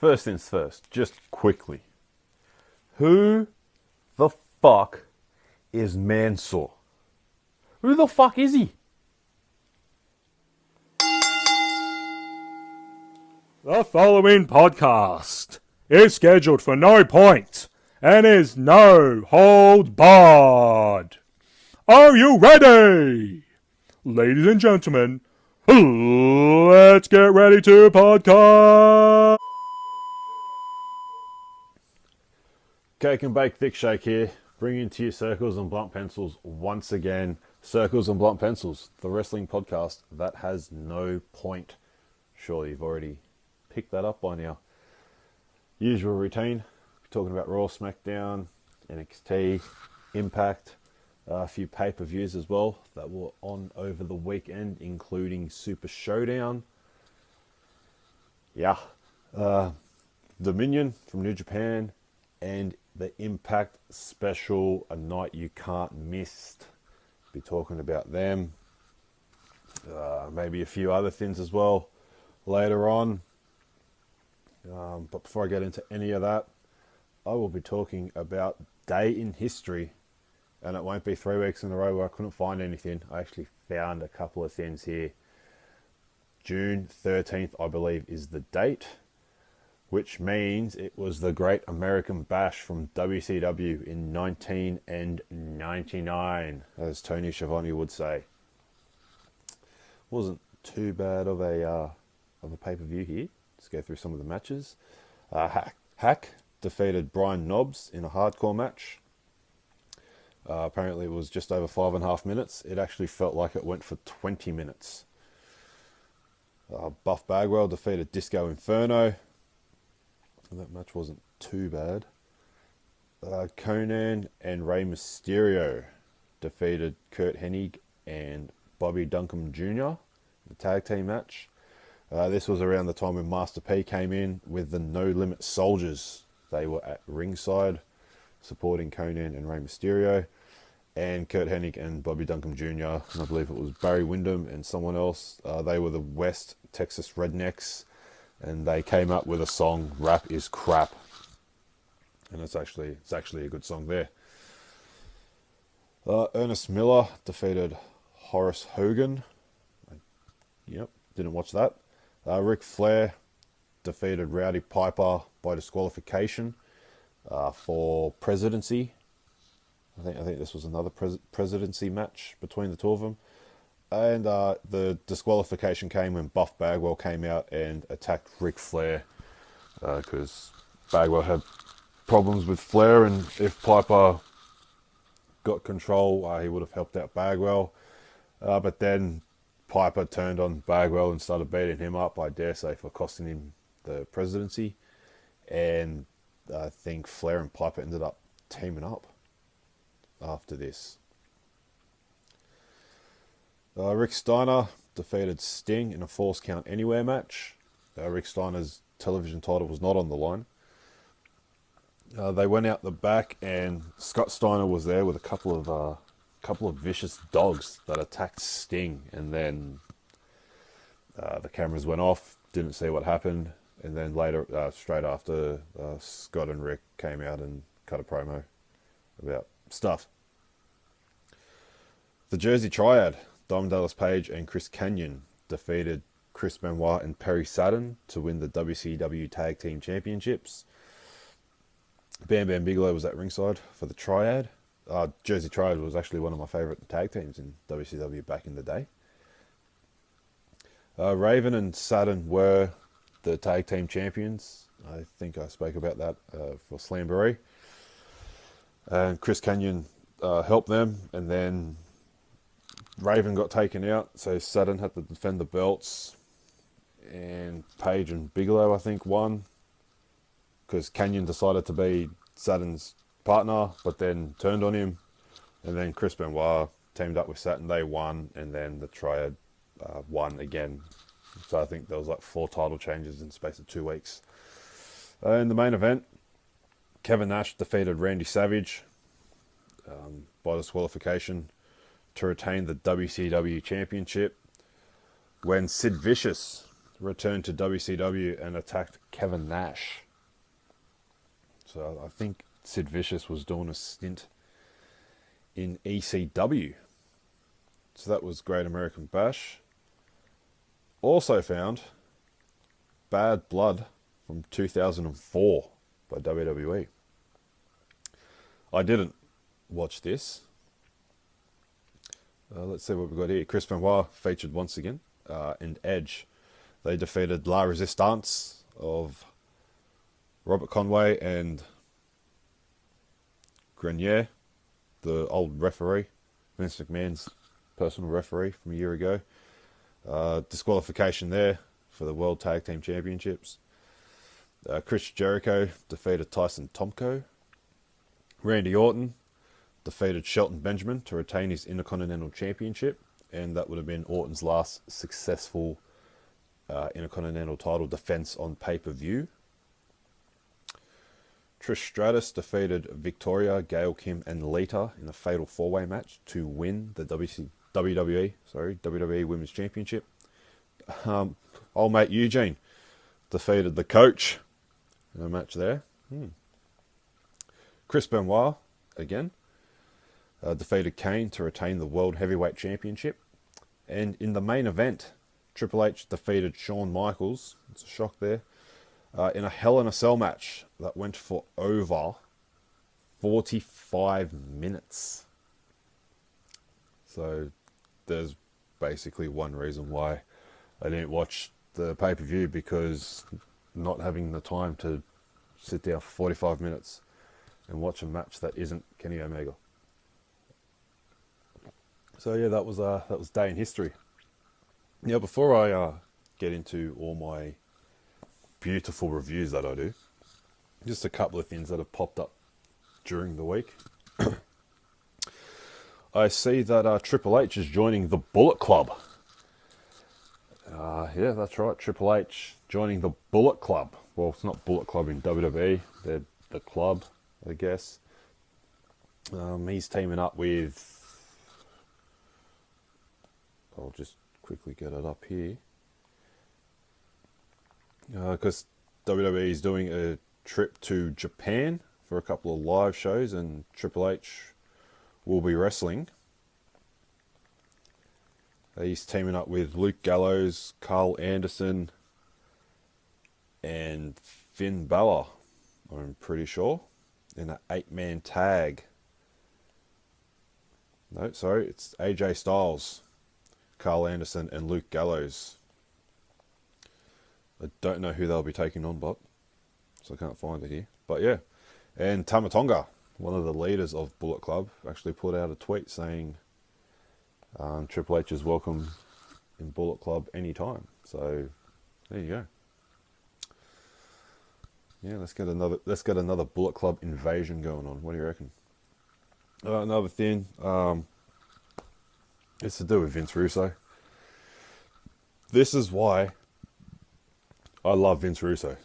First things first, just quickly. Who the fuck is Mansoor? Who the fuck is he? The following podcast is scheduled for no point and is no hold barred. Are you ready? Ladies and gentlemen, let's get ready to podcast. Cake and Bake Thick Shake here, bringing to you Circles and Blunt Pencils once again. Circles and Blunt Pencils, the wrestling podcast that has no point. Surely you've already picked that up by now. Usual routine, talking about Raw, SmackDown, NXT, Impact, a few pay-per-views as well that were on over the weekend, including Super Showdown. Yeah, Dominion from New Japan, and the Impact special, a night you can't miss. Be talking about them. Maybe a few other things as well later on. But before I get into any of that, I will be talking about Day in History. And it won't be 3 weeks in a row where I couldn't find anything. I actually found a couple of things here. June 13th, I believe, is the date, which means it was the Great American Bash from WCW in 1999, as Tony Schiavone would say. Wasn't too bad of a pay-per-view here. Let's go through some of the matches. Hack defeated Brian Knobbs in a hardcore match. Apparently it was just over 5.5 minutes. It actually felt like it went for 20 minutes. Buff Bagwell defeated Disco Inferno. That match wasn't too bad. Conan and Rey Mysterio defeated Kurt Hennig and Bobby Duncombe Jr. The tag team match. This was around the time when Master P came in with the No Limit Soldiers. They were at ringside supporting Conan and Rey Mysterio, and Kurt Hennig and Bobby Duncombe Jr., and I believe it was Barry Windham and someone else. They were the West Texas Rednecks, and they came up with a song, Rap is Crap. And it's actually a good song there. Ernest Miller defeated Horace Hogan. Yep, didn't watch that. Ric Flair defeated Rowdy Piper by disqualification for presidency. I think this was another presidency match between the two of them. And the disqualification came when Buff Bagwell came out and attacked Ric Flair, because Bagwell had problems with Flair, and if Piper got control, he would have helped out Bagwell. But then Piper turned on Bagwell and started beating him up, I dare say, for costing him the presidency. And I think Flair and Piper ended up teaming up after this. Rick Steiner defeated Sting in a Falls Count Anywhere match. Rick Steiner's television title was not on the line. They went out the back, and Scott Steiner was there with a couple of vicious dogs that attacked Sting, and then the cameras went off. Didn't see what happened, and then later, straight after, Scott and Rick came out and cut a promo about stuff. The Jersey Triad, Diamond Dallas Page and Chris Kanyon, defeated Chris Benoit and Perry Saturn to win the WCW Tag Team Championships. Bam Bam Bigelow was at ringside for the Triad. Jersey Triad was actually one of my favourite tag teams in WCW back in the day. Raven and Saturn were the tag team champions. I think I spoke about that for Slamboree. And Chris Kanyon helped them, and then Raven got taken out, so Saturn had to defend the belts, and Page and Bigelow, I think, won, because Kanyon decided to be Saturn's partner, but then turned on him, and then Chris Benoit teamed up with Saturn, they won, and then the Triad won again. So I think there was like 4 title changes in the space of 2 weeks. In the main event, Kevin Nash defeated Randy Savage by disqualification to retain the WCW Championship, when Sid Vicious returned to WCW and attacked Kevin Nash. So I think Sid Vicious was doing a stint in ECW. So that was Great American Bash. Also found Bad Blood from 2004 by WWE. I didn't watch this. Let's see what we've got here. Chris Benoit featured once again, and Edge. They defeated La Resistance of Robert Conway and Grenier, the old referee, Vince McMahon's personal referee from a year ago. Disqualification there for the World Tag Team Championships. Chris Jericho defeated Tyson Tomko. Randy Orton defeated Shelton Benjamin to retain his Intercontinental Championship, and that would have been Orton's last successful Intercontinental title defense on pay-per-view. Trish Stratus defeated Victoria, Gail Kim, and Lita in a fatal four-way match to win the WWE Women's Championship. Old mate Eugene defeated the Coach in a match there. Chris Benoit, again, defeated Kane to retain the World Heavyweight Championship. And in the main event, Triple H defeated Shawn Michaels. It's a shock there. In a Hell in a Cell match that went for over 45 minutes. So there's basically one reason why I didn't watch the pay-per-view, because not having the time to sit down for 45 minutes and watch a match that isn't Kenny Omega. So yeah, that was day in history. Now, before I get into all my beautiful reviews that I do, just a couple of things that have popped up during the week. I see that Triple H is joining the Bullet Club. Yeah, that's right, Triple H joining the Bullet Club. Well, it's not Bullet Club in WWE, they're the club, I guess. He's teaming up with... I'll just quickly get it up here. Because WWE is doing a trip to Japan for a couple of live shows, and Triple H will be wrestling. He's teaming up with Luke Gallows, Carl Anderson, and Finn Balor, I'm pretty sure, in an 8-man tag. No, sorry, it's AJ Styles, Carl Anderson, and Luke Gallows. I don't know who they'll be taking on, but so I can't find it here. But yeah, and Tama Tonga, one of the leaders of Bullet Club, actually put out a tweet saying Triple H is welcome in Bullet Club anytime. So there you go. Yeah, let's get another Bullet Club invasion going on. What do you reckon? Another thing, it's to do with Vince Russo. This is why I love Vince Russo.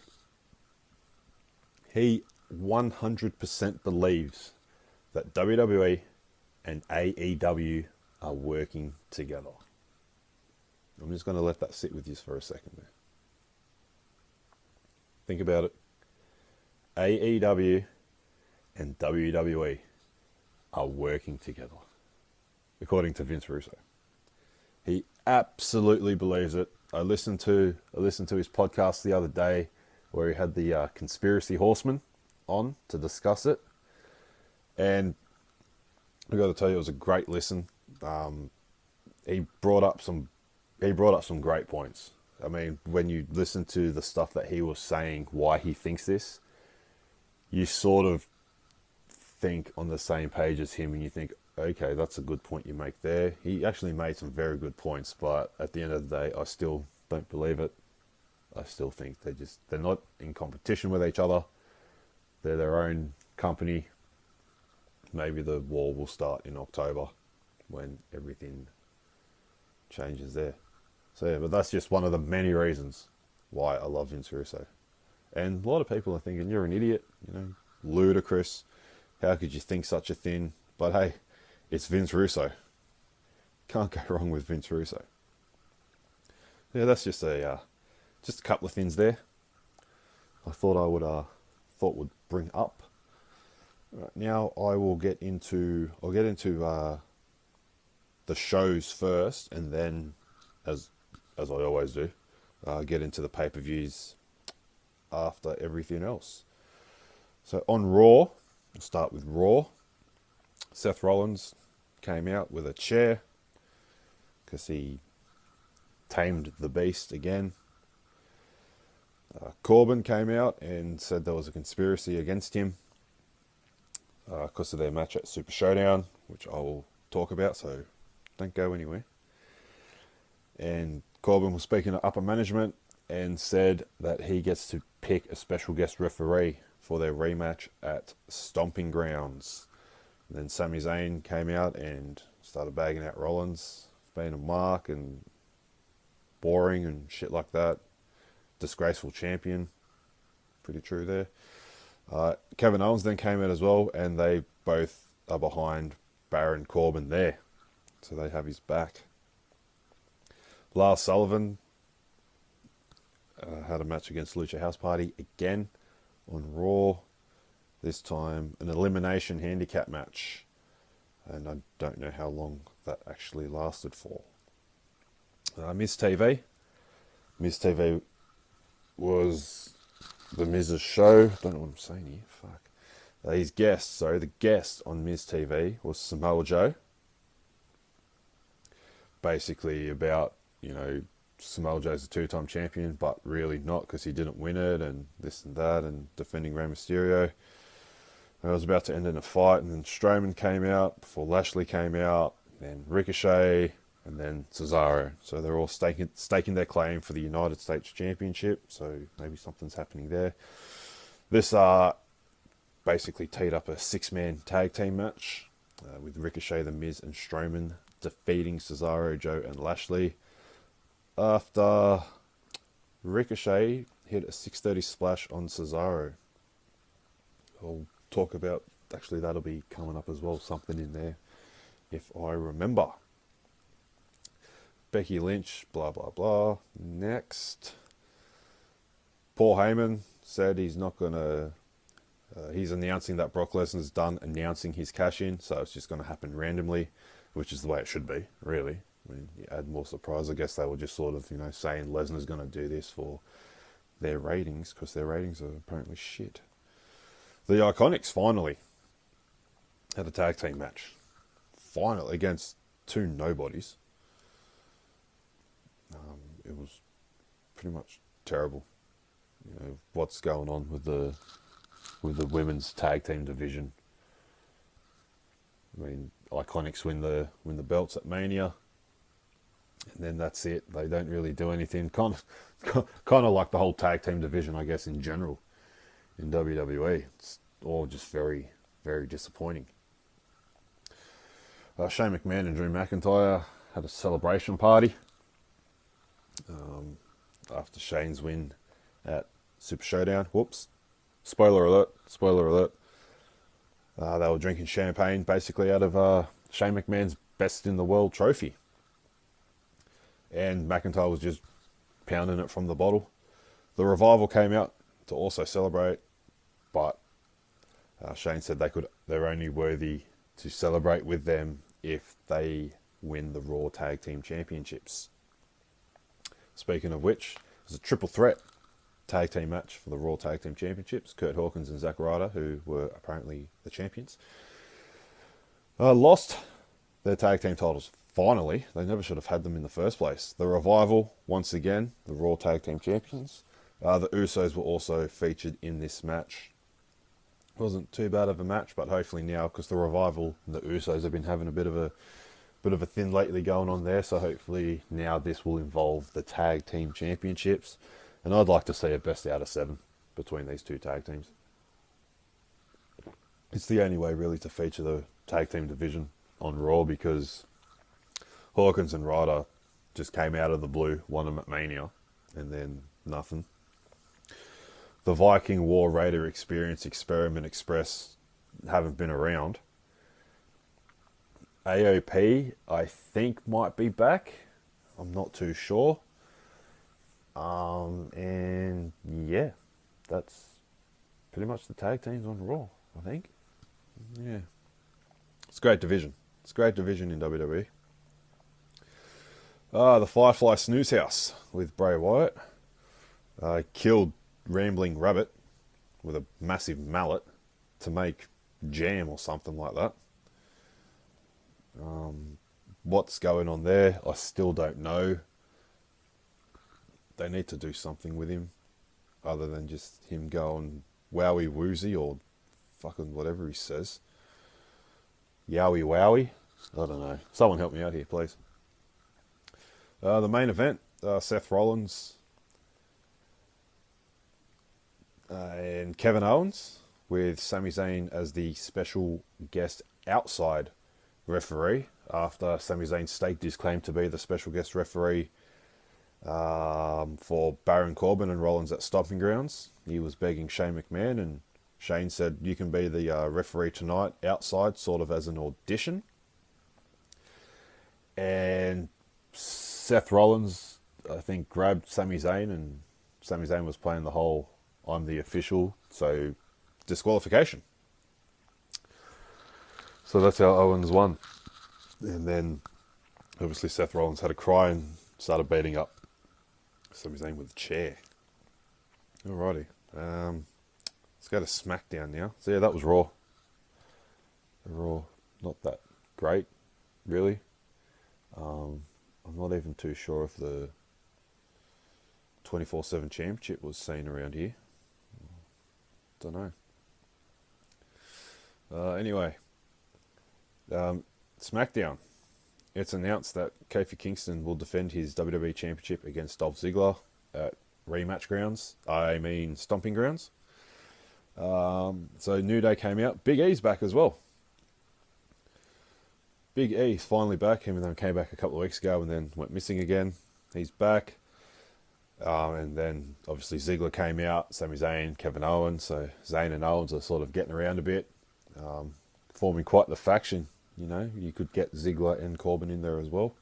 He 100% believes that WWE and AEW are working together. I'm just going to let that sit with you for a second there. Think about it. AEW and WWE are working together, according to Vince Russo. He absolutely believes it. I listened to his podcast the other day where he had the Conspiracy Horseman on to discuss it, and I got to tell you, it was a great listen. He brought up some great points. I mean, when you listen to the stuff that he was saying, why he thinks this, you sort of think on the same page as him, and you think, okay, that's a good point you make there. He actually made some very good points, but at the end of the day, I still don't believe it. I still think they're not in competition with each other. They're their own company. Maybe the war will start in October when everything changes there. So yeah, but that's just one of the many reasons why I love Vince Russo. And a lot of people are thinking, you're an idiot, ludicrous. How could you think such a thing? But hey, it's Vince Russo. Can't go wrong with Vince Russo. Yeah, that's just a just a couple of things there I thought would bring up. Right, now I'll get into the shows first, and then, as I always do, get into the pay-per-views after everything else. So on Raw, we'll start with Raw. Seth Rollins came out with a chair because he tamed the beast again. Corbin came out and said there was a conspiracy against him because of their match at Super Showdown, which I will talk about, so don't go anywhere. And Corbin was speaking to upper management and said that he gets to pick a special guest referee for their rematch at Stomping Grounds. And then Sami Zayn came out and started bagging out Rollins, being a mark and boring and shit like that. Disgraceful champion. Pretty true there. Kevin Owens then came out as well, and they both are behind Baron Corbin there. So they have his back. Lars Sullivan had a match against Lucha House Party again on Raw. This time an elimination handicap match. And I don't know how long that actually lasted for. Miz TV. Miz TV was the Miz's show. Don't know what I'm saying here. Fuck. The guest on Miz TV was Samoa Joe. Basically about, Samoa Joe's a two-time champion, but really not, because he didn't win it, and this and that, and defending Rey Mysterio. I was about to end in a fight, and then Strowman came out before Lashley came out, then Ricochet, and then Cesaro. So they're all staking their claim for the United States Championship, so maybe something's happening there. This basically teed up a six-man tag team match with Ricochet, The Miz, and Strowman defeating Cesaro, Joe, and Lashley. After Ricochet hit a 630 splash on Cesaro. I'll talk about, actually that'll be coming up as well, something in there, if I remember. Becky Lynch, blah, blah, blah. Next. Paul Heyman said he's not going to... he's announcing that Brock Lesnar's done announcing his cash-in, so it's just going to happen randomly, which is the way it should be, really. I mean, you add more surprise. I guess they were just sort of, saying Lesnar's going to do this for their ratings, because their ratings are apparently shit. The Iconics finally had a tag team match. Finally, against two nobodies. It was pretty much terrible. What's going on with the women's tag team division. I mean, Iconics win the belts at Mania, and then that's it. They don't really do anything. Kind of like the whole tag team division, I guess, in general in WWE. It's all just very, very disappointing. Shane McMahon and Drew McIntyre had a celebration party after Shane's win at Super Showdown. Whoops. Spoiler alert. They were drinking champagne basically out of Shane McMahon's Best in the World trophy. And McIntyre was just pounding it from the bottle. The Revival came out to also celebrate, but Shane said they're only worthy to celebrate with them if they win the Raw Tag Team Championships. Speaking of which, there's a triple threat tag team match for the Raw Tag Team Championships. Kurt Hawkins and Zack Ryder, who were apparently the champions, lost their tag team titles. Finally, they never should have had them in the first place. The Revival, once again, the Raw Tag Team Champions. The Usos were also featured in this match. Wasn't too bad of a match, but hopefully now, because the Revival and the Usos have been having a bit of a thin lately going on there, so hopefully now this will involve the Tag Team Championships. And I'd like to see a best out of 7 between these two tag teams. It's the only way really to feature the tag team division on Raw, because Hawkins and Ryder just came out of the blue, won them at Mania, and then nothing. The Viking War Raider Experience Experiment Express haven't been around. AOP, I think, might be back. I'm not too sure. And yeah, that's pretty much the tag teams on Raw, I think. Yeah. It's a great division. It's a great division in WWE. The Firefly Snooze House with Bray Wyatt. Killed Rambling Rabbit with a massive mallet to make jam or something like that. What's going on there, I still don't know. They need to do something with him other than just him going wowie woozy or fucking whatever he says. Yowie wowie. I don't know. Someone help me out here, please. The main event, Seth Rollins and Kevin Owens with Sami Zayn as the special guest outside referee after Sami Zayn staked his claim to be the special guest referee for Baron Corbin and Rollins at Stomping Grounds. He was begging Shane McMahon, and Shane said, you can be the referee tonight outside, sort of as an audition. And Seth Rollins, I think, grabbed Sami Zayn, and Sami Zayn was playing the whole I'm the official, so disqualification. So that's how Owens won. And then obviously Seth Rollins had a cry and started beating up Sami Zayn with a chair. Alrighty. Let's go to SmackDown now. So yeah, that was Raw. Raw, not that great, really. I'm not even too sure if the 24/7 championship was seen around here. Don't know. Anyway, SmackDown. It's announced that Kofi Kingston will defend his WWE Championship against Dolph Ziggler at Rematch Grounds. I mean, Stomping Grounds. So New Day came out. Big E's back as well. Big E's finally back, even though he came back a couple of weeks ago and then went missing again. He's back. And then obviously Ziggler came out, Sami Zayn, Kevin Owens. So Zayn and Owens are sort of getting around a bit, forming quite the faction. You know, you could get Ziggler and Corbin in there as well.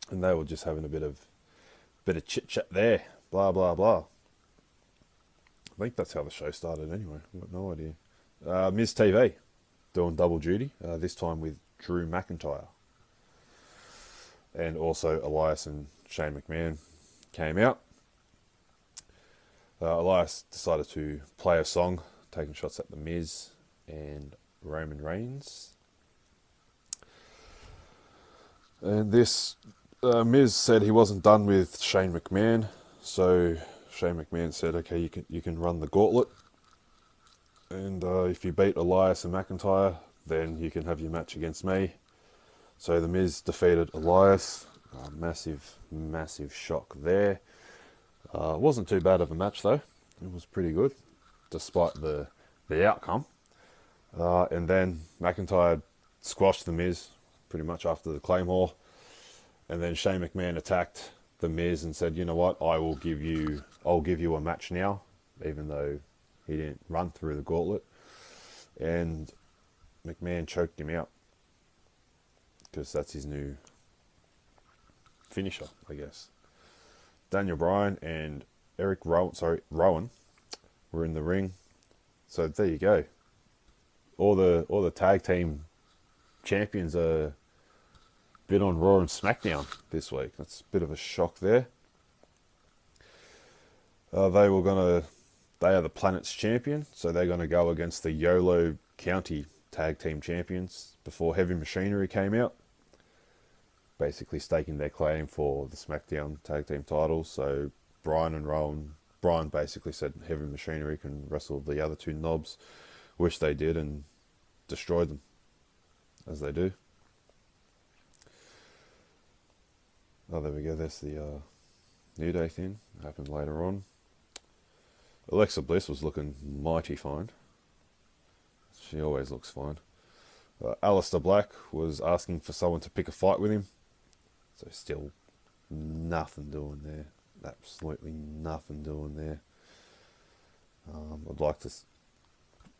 And they were just having a bit of chit chat there. Blah blah blah. I think that's how the show started anyway. I've got no idea. Miz TV doing double duty, this time with Drew McIntyre. And also Elias and Shane McMahon came out. Elias decided to play a song, taking shots at The Miz and Roman Reigns. And this, Miz said he wasn't done with Shane McMahon, so Shane McMahon said, okay, you can run the gauntlet, and if you beat Elias and McIntyre, then you can have your match against me. So The Miz defeated Elias. Massive shock there. Wasn't too bad of a match though. It was pretty good, despite the outcome. And then McIntyre squashed The Miz pretty much after the Claymore. And then Shane McMahon attacked The Miz and said, you know what, I'll give you a match now, even though he didn't run through the gauntlet. And McMahon choked him out, because that's his new finisher, I guess. Daniel Bryan and Rowan were in the ring. So there you go. All the tag team champions are been on Raw and SmackDown this week. That's a bit of a shock there. They are the Planet's champion, so they're gonna go against the YOLO County tag team champions before Heavy Machinery came out, basically staking their claim for the SmackDown tag team titles. So Bryan and Rowan, Bryan basically said Heavy Machinery can wrestle the other two knobs, which they did, and destroyed them, as they do. Oh, there we go. There's the New Day thing. Happened later on. Alexa Bliss was looking mighty fine. She always looks fine. Aleister Black was asking for someone to pick a fight with him. So still nothing doing there. Absolutely nothing doing there. I'd like to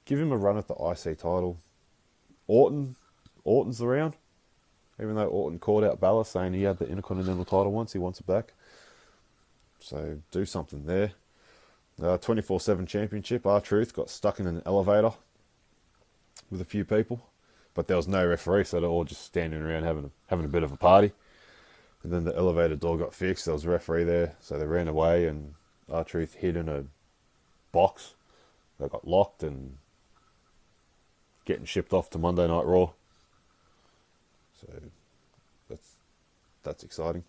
give him a run at the IC title. Orton's around. Even though Orton called out Balor saying he had the Intercontinental title once, he wants it back. So do something there. 24/7 championship, R-Truth got stuck in an elevator with a few people, but there was no referee, so they're all just standing around having a bit of a party. And then the elevator door got fixed. There was a referee there, so they ran away, and R-Truth hid in a box. They got locked and getting shipped off to Monday Night Raw. So that's exciting.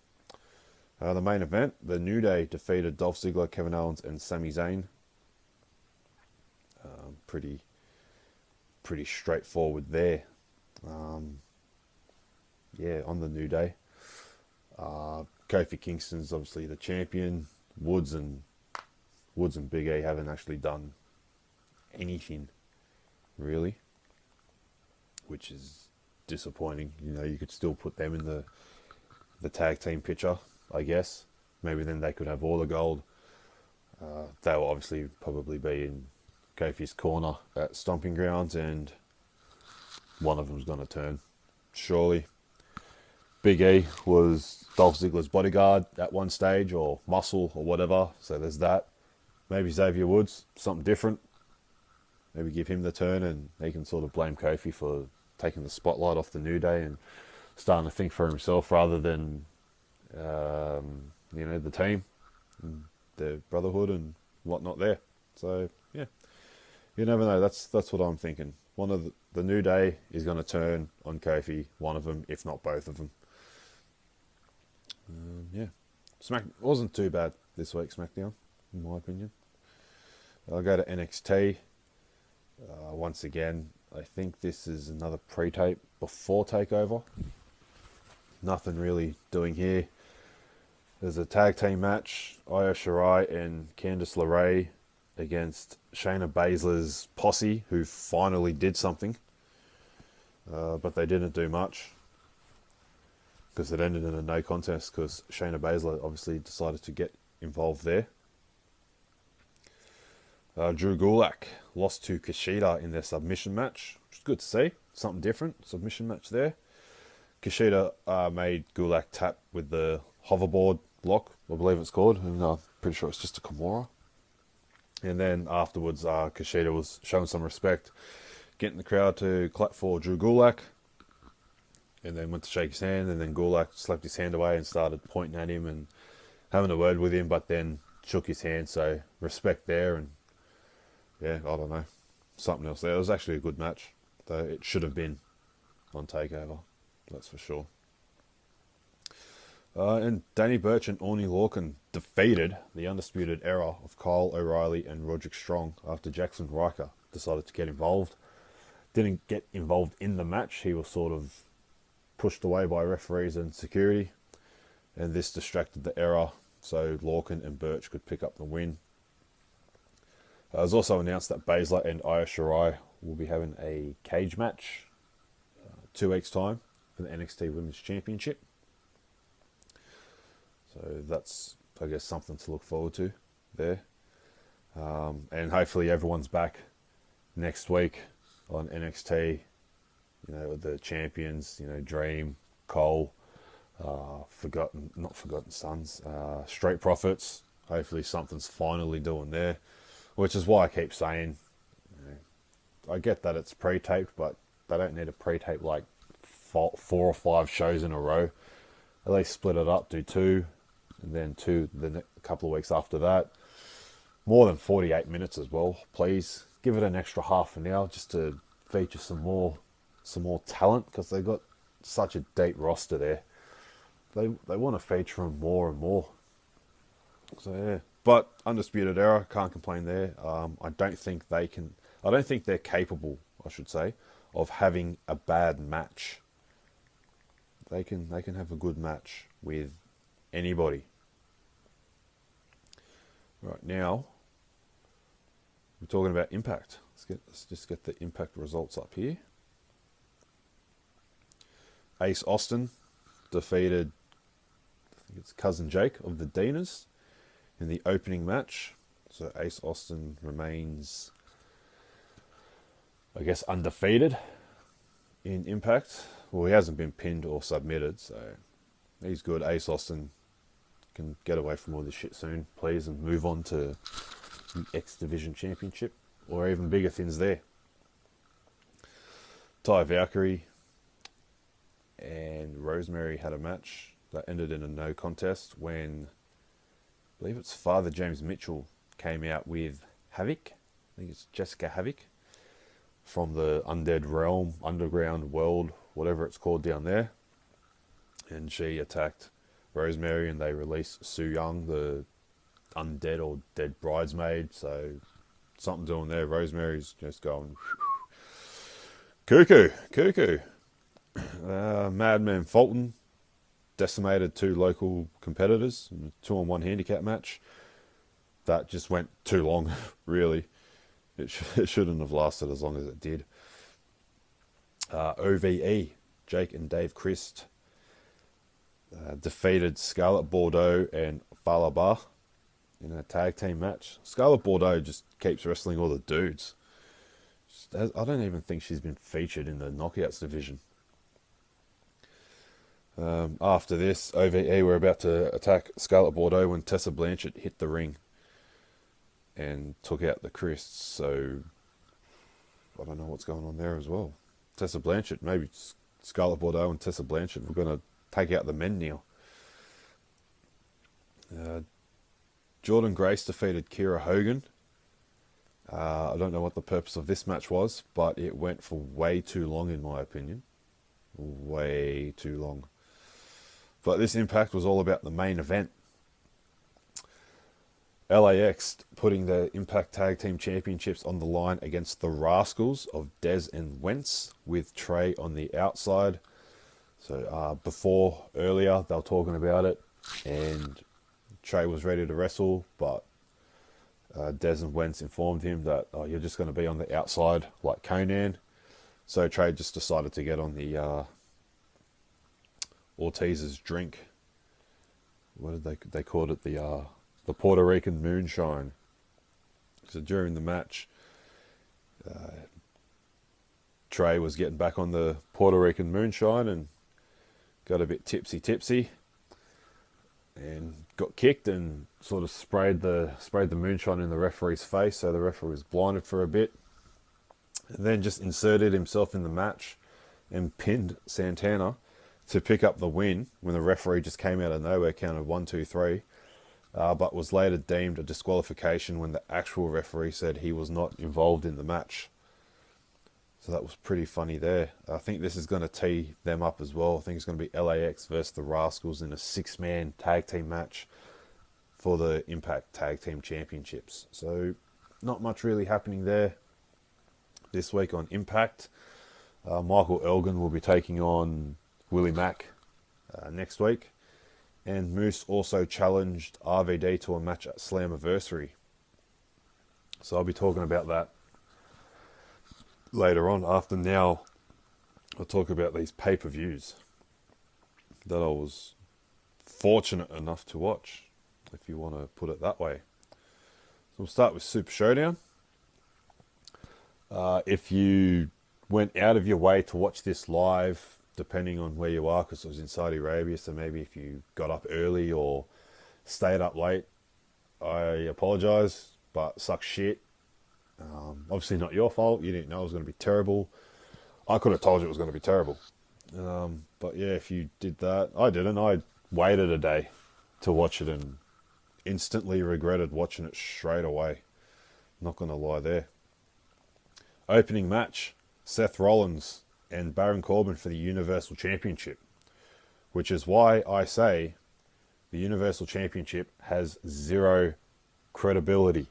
The main event, the New Day defeated Dolph Ziggler, Kevin Owens, and Sami Zayn. Pretty straightforward there. Yeah, on the New Day. Kofi Kingston's obviously the champion. Woods and Big E haven't actually done anything, really, which is disappointing. You know, you could still put them in the tag team picture, I guess. Maybe then they could have all the gold. They will obviously probably be in Kofi's corner at Stomping Grounds, and one of them's going to turn, surely. Big E was Dolph Ziggler's bodyguard at one stage, or muscle, or whatever, so there's that. Maybe Xavier Woods, something different. Maybe give him the turn, and he can sort of blame Kofi for taking the spotlight off the New Day and starting to think for himself rather than, the team, and the brotherhood and whatnot there. So, yeah, you never know. That's what I'm thinking. One of the New Day is going to turn on Kofi, one of them, if not both of them. Yeah, wasn't too bad this week, SmackDown, in my opinion. I'll go to NXT. Once again, I think this is another pre-tape before TakeOver. Nothing really doing here. There's a tag team match, Io Shirai and Candice LeRae against Shayna Baszler's posse, who finally did something. But they didn't do much, because it ended in a no contest, because Shayna Baszler obviously decided to get involved there. Drew Gulak lost to Kushida in their submission match, which is good to see. Something different, submission match there. Kushida made Gulak tap with the hoverboard lock, I believe it's called, and I'm pretty sure it's just a Kimura. And then afterwards, Kushida was showing some respect, getting the crowd to clap for Drew Gulak, and then went to shake his hand, and then Gulak slapped his hand away and started pointing at him and having a word with him, but then shook his hand, so respect there. And yeah, I don't know, something else there. It was actually a good match, though it should have been on TakeOver, that's for sure. And Danny Burch and Orny Lorcan defeated the Undisputed Era of Kyle O'Reilly and Roderick Strong after Jackson Riker decided to get involved. Didn't get involved in the match. He was sort of pushed away by referees and security, and this distracted the Era, so Lorcan and Burch could pick up the win. It was also announced that Baszler and Io Shirai will be having a cage match 2 weeks' time for the NXT Women's Championship. So that's, I guess, something to look forward to there. And hopefully everyone's back next week on NXT. You know, the champions, Dream, Cole, not Forgotten Sons, Street Profits. Hopefully something's finally doing there, which is why I keep saying, I get that it's pre-taped, but they don't need to pre-tape like 4 or 5 shows in a row. At least split it up, do 2, and then 2 a couple of weeks after that. More than 48 minutes as well, please. Give it an extra half an hour just to feature some more talent, because they've got such a deep roster there. They want to feature them more and more. So yeah, but Undisputed Era, can't complain there. I don't think they're capable, I should say, of having a bad match. They can have a good match with anybody. Right now, we're talking about Impact. Let's just get the Impact results up here. Ace Austin defeated, I think it's Cousin Jake of the Dinas in the opening match. So Ace Austin remains, I guess, undefeated in Impact. Well, he hasn't been pinned or submitted, so he's good. Ace Austin, can get away from all this shit soon, please, and move on to the X Division Championship, or even bigger things there. Ty Valkyrie and Rosemary had a match that ended in a no contest when, I believe it's Father James Mitchell came out with Havoc. I think it's Jessica Havoc from the Undead Realm, Underground World, whatever it's called down there. And she attacked Rosemary, and they released Su Yung, the undead or dead bridesmaid. So something doing there. Rosemary's just going cuckoo. Madman Fulton decimated 2 local competitors in a 2-on-1 handicap match. That just went too long, really. It shouldn't have lasted as long as it did. OVE, Jake and Dave Christ defeated Scarlett Bordeaux and Falaba in a tag team match. Scarlett Bordeaux just keeps wrestling all the dudes. I don't even think she's been featured in the Knockouts division. After this, OVE were about to attack Scarlett Bordeaux when Tessa Blanchard hit the ring and took out the Christs. So I don't know what's going on there as well. Tessa Blanchard, maybe Scarlett Bordeaux and Tessa Blanchard were going to take out the men now. Jordan Grace defeated Kira Hogan. I don't know what the purpose of this match was, but it went for way too long in my opinion. Way too long. But this Impact was all about the main event. LAX putting the Impact Tag Team Championships on the line against the Rascals of Dez and Wentz, with Trey on the outside. So earlier they were talking about it, and Trey was ready to wrestle, but Dez and Wentz informed him that, you're just going to be on the outside like Conan. So Trey just decided to get on the Ortiz's drink. What did they called it? The Puerto Rican moonshine. So during the match, Trey was getting back on the Puerto Rican moonshine and got a bit tipsy and got kicked and sort of sprayed the moonshine in the referee's face, so the referee was blinded for a bit, and then just inserted himself in the match and pinned Santana to pick up the win when the referee just came out of nowhere, counted 1, 2, 3, but was later deemed a disqualification when the actual referee said he was not involved in the match. So that was pretty funny there. I think this is going to tee them up as well. I think it's going to be LAX versus the Rascals in a 6-man tag team match for the Impact Tag Team Championships. So not much really happening there this week on Impact. Michael Elgin will be taking on Willie Mack next week. And Moose also challenged RVD to a match at Slammiversary. So I'll be talking about that later on. After now, I'll talk about these pay-per-views that I was fortunate enough to watch, if you want to put it that way. So we'll start with Super Showdown. If you went out of your way to watch this live, depending on where you are, because it was in Saudi Arabia, so maybe if you got up early or stayed up late, I apologise, but sucks shit. Obviously not your fault. You didn't know it was going to be terrible. I could have told you it was going to be terrible. But yeah, if you did that, I didn't. I waited a day to watch it and instantly regretted watching it straight away. Not going to lie there. Opening match, Seth Rollins and Baron Corbin for the Universal Championship, which is why I say the Universal Championship has zero credibility.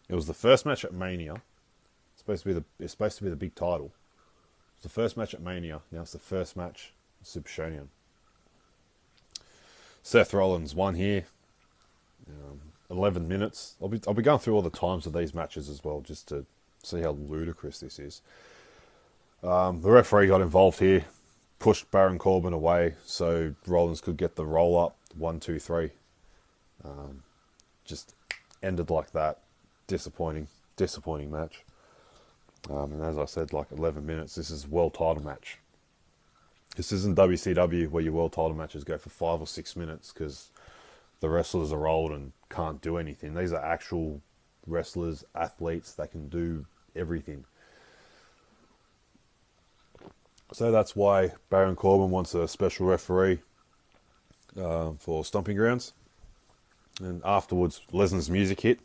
It was the first match at Mania. It's supposed to be the big title. It's the first match at Mania. Now it's the first match at Super Showdown. Seth Rollins won here. 11 minutes. I'll be going through all the times of these matches as well, just to see how ludicrous this is. The referee got involved here, pushed Baron Corbin away so Rollins could get the roll up. 1, 2, 3. Just ended like that. Disappointing match. And as I said, like 11 minutes. This is a world title match. This isn't WCW where your world title matches go for 5 or 6 minutes, because the wrestlers are old and can't do anything. These are actual wrestlers, athletes that can do everything. So that's why Baron Corbin wants a special referee for Stomping Grounds. And afterwards, Lesnar's music hit.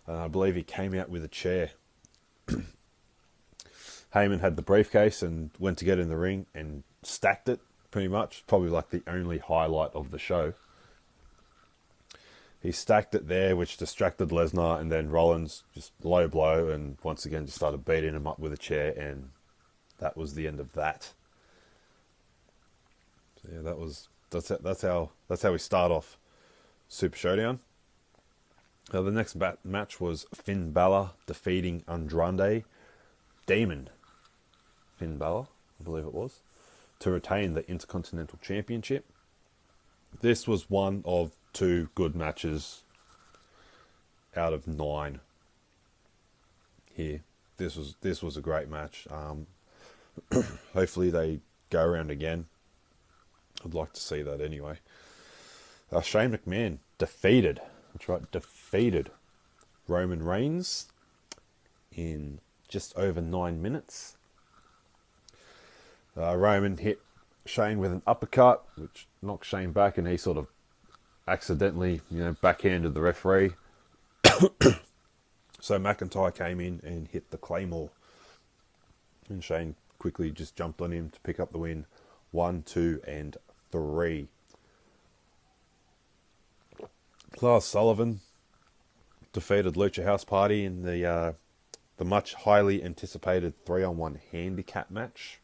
I believe he came out with a chair. Heyman had the briefcase and went to get in the ring and stacked it, pretty much. Probably like the only highlight of the show. He stacked it there, which distracted Lesnar, and then Rollins just low blow and once again just started beating him up with a chair, and that was the end of that. So yeah, that's how we start off Super Showdown. The next match was Finn Balor defeating Andrade Demon. Finn Balor, I believe it was, to retain the Intercontinental Championship. This was one of 2 good matches out of 9 here. This was a great match. Hopefully they go around again. I'd like to see that anyway. Shane McMahon defeated Roman Reigns in just over 9 minutes. Roman hit Shane with an uppercut, which knocked Shane back, and he sort of accidentally, backhanded the referee. So McIntyre came in and hit the Claymore, and Shane quickly just jumped on him to pick up the win. 1, 2, and 3. Lars Sullivan defeated Lucha House Party in the much highly anticipated 3-on-1 handicap match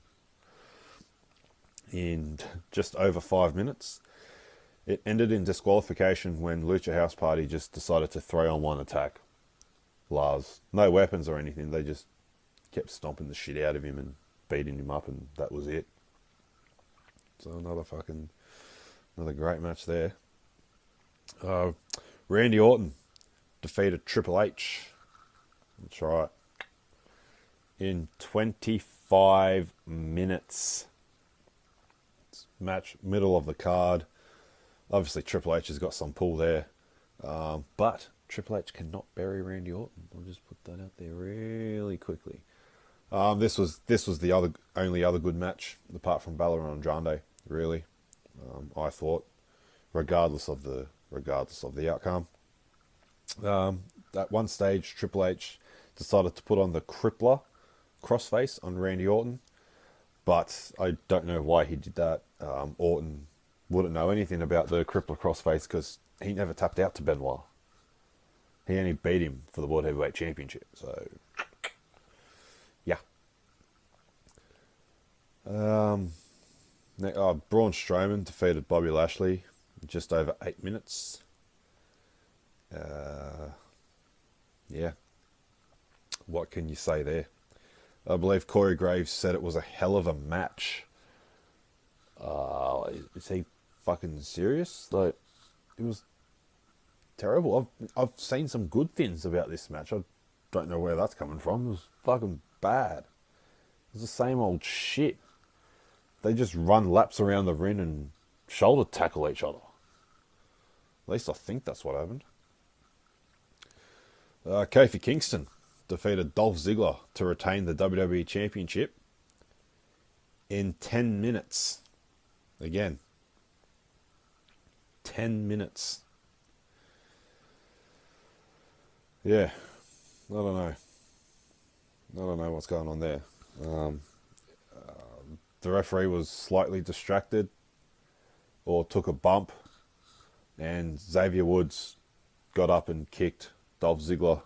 in just over 5 minutes. It ended in disqualification when Lucha House Party just decided to 3-on-1 attack Lars. No weapons or anything. They just kept stomping the shit out of him and beating him up, and that was it. So another great match there. Randy Orton defeated Triple H. That's right. In 25 minutes. Match, middle of the card. Obviously, Triple H has got some pull there. But Triple H cannot bury Randy Orton. I'll just put that out there really quickly. This was the only other good match, apart from Balor and Andrade, really. I thought, regardless of the outcome. At one stage, Triple H decided to put on the Crippler crossface on Randy Orton, but I don't know why he did that. Orton wouldn't know anything about the Crippler crossface because he never tapped out to Benoit. He only beat him for the World Heavyweight Championship. So, yeah. Braun Strowman defeated Bobby Lashley in just over 8 minutes. Yeah. What can you say there? I believe Corey Graves said it was a hell of a match. Is he fucking serious? Like, it was terrible. I've seen some good things about this match. I don't know where that's coming from. It was fucking bad. It was the same old shit. They just run laps around the ring and shoulder tackle each other. At least I think that's what happened. Kofi Kingston defeated Dolph Ziggler to retain the WWE Championship in 10 minutes. Again, 10 minutes. Yeah, I don't know what's going on there. The referee was slightly distracted or took a bump, and Xavier Woods got up and kicked Dolph Ziggler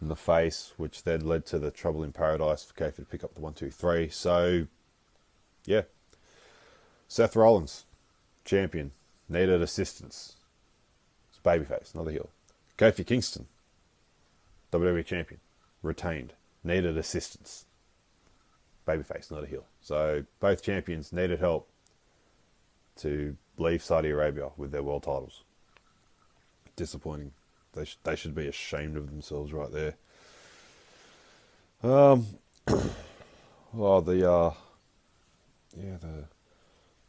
in the face, which then led to the Trouble in Paradise for Kofi to pick up the 1, 2, 3. So, yeah. Seth Rollins, champion, needed assistance. It's babyface, not a heel. Kofi Kingston, WWE champion, retained, needed assistance. Babyface, not a heel. So both champions needed help to leave Saudi Arabia with their world titles. Disappointing. They should be ashamed of themselves right there. The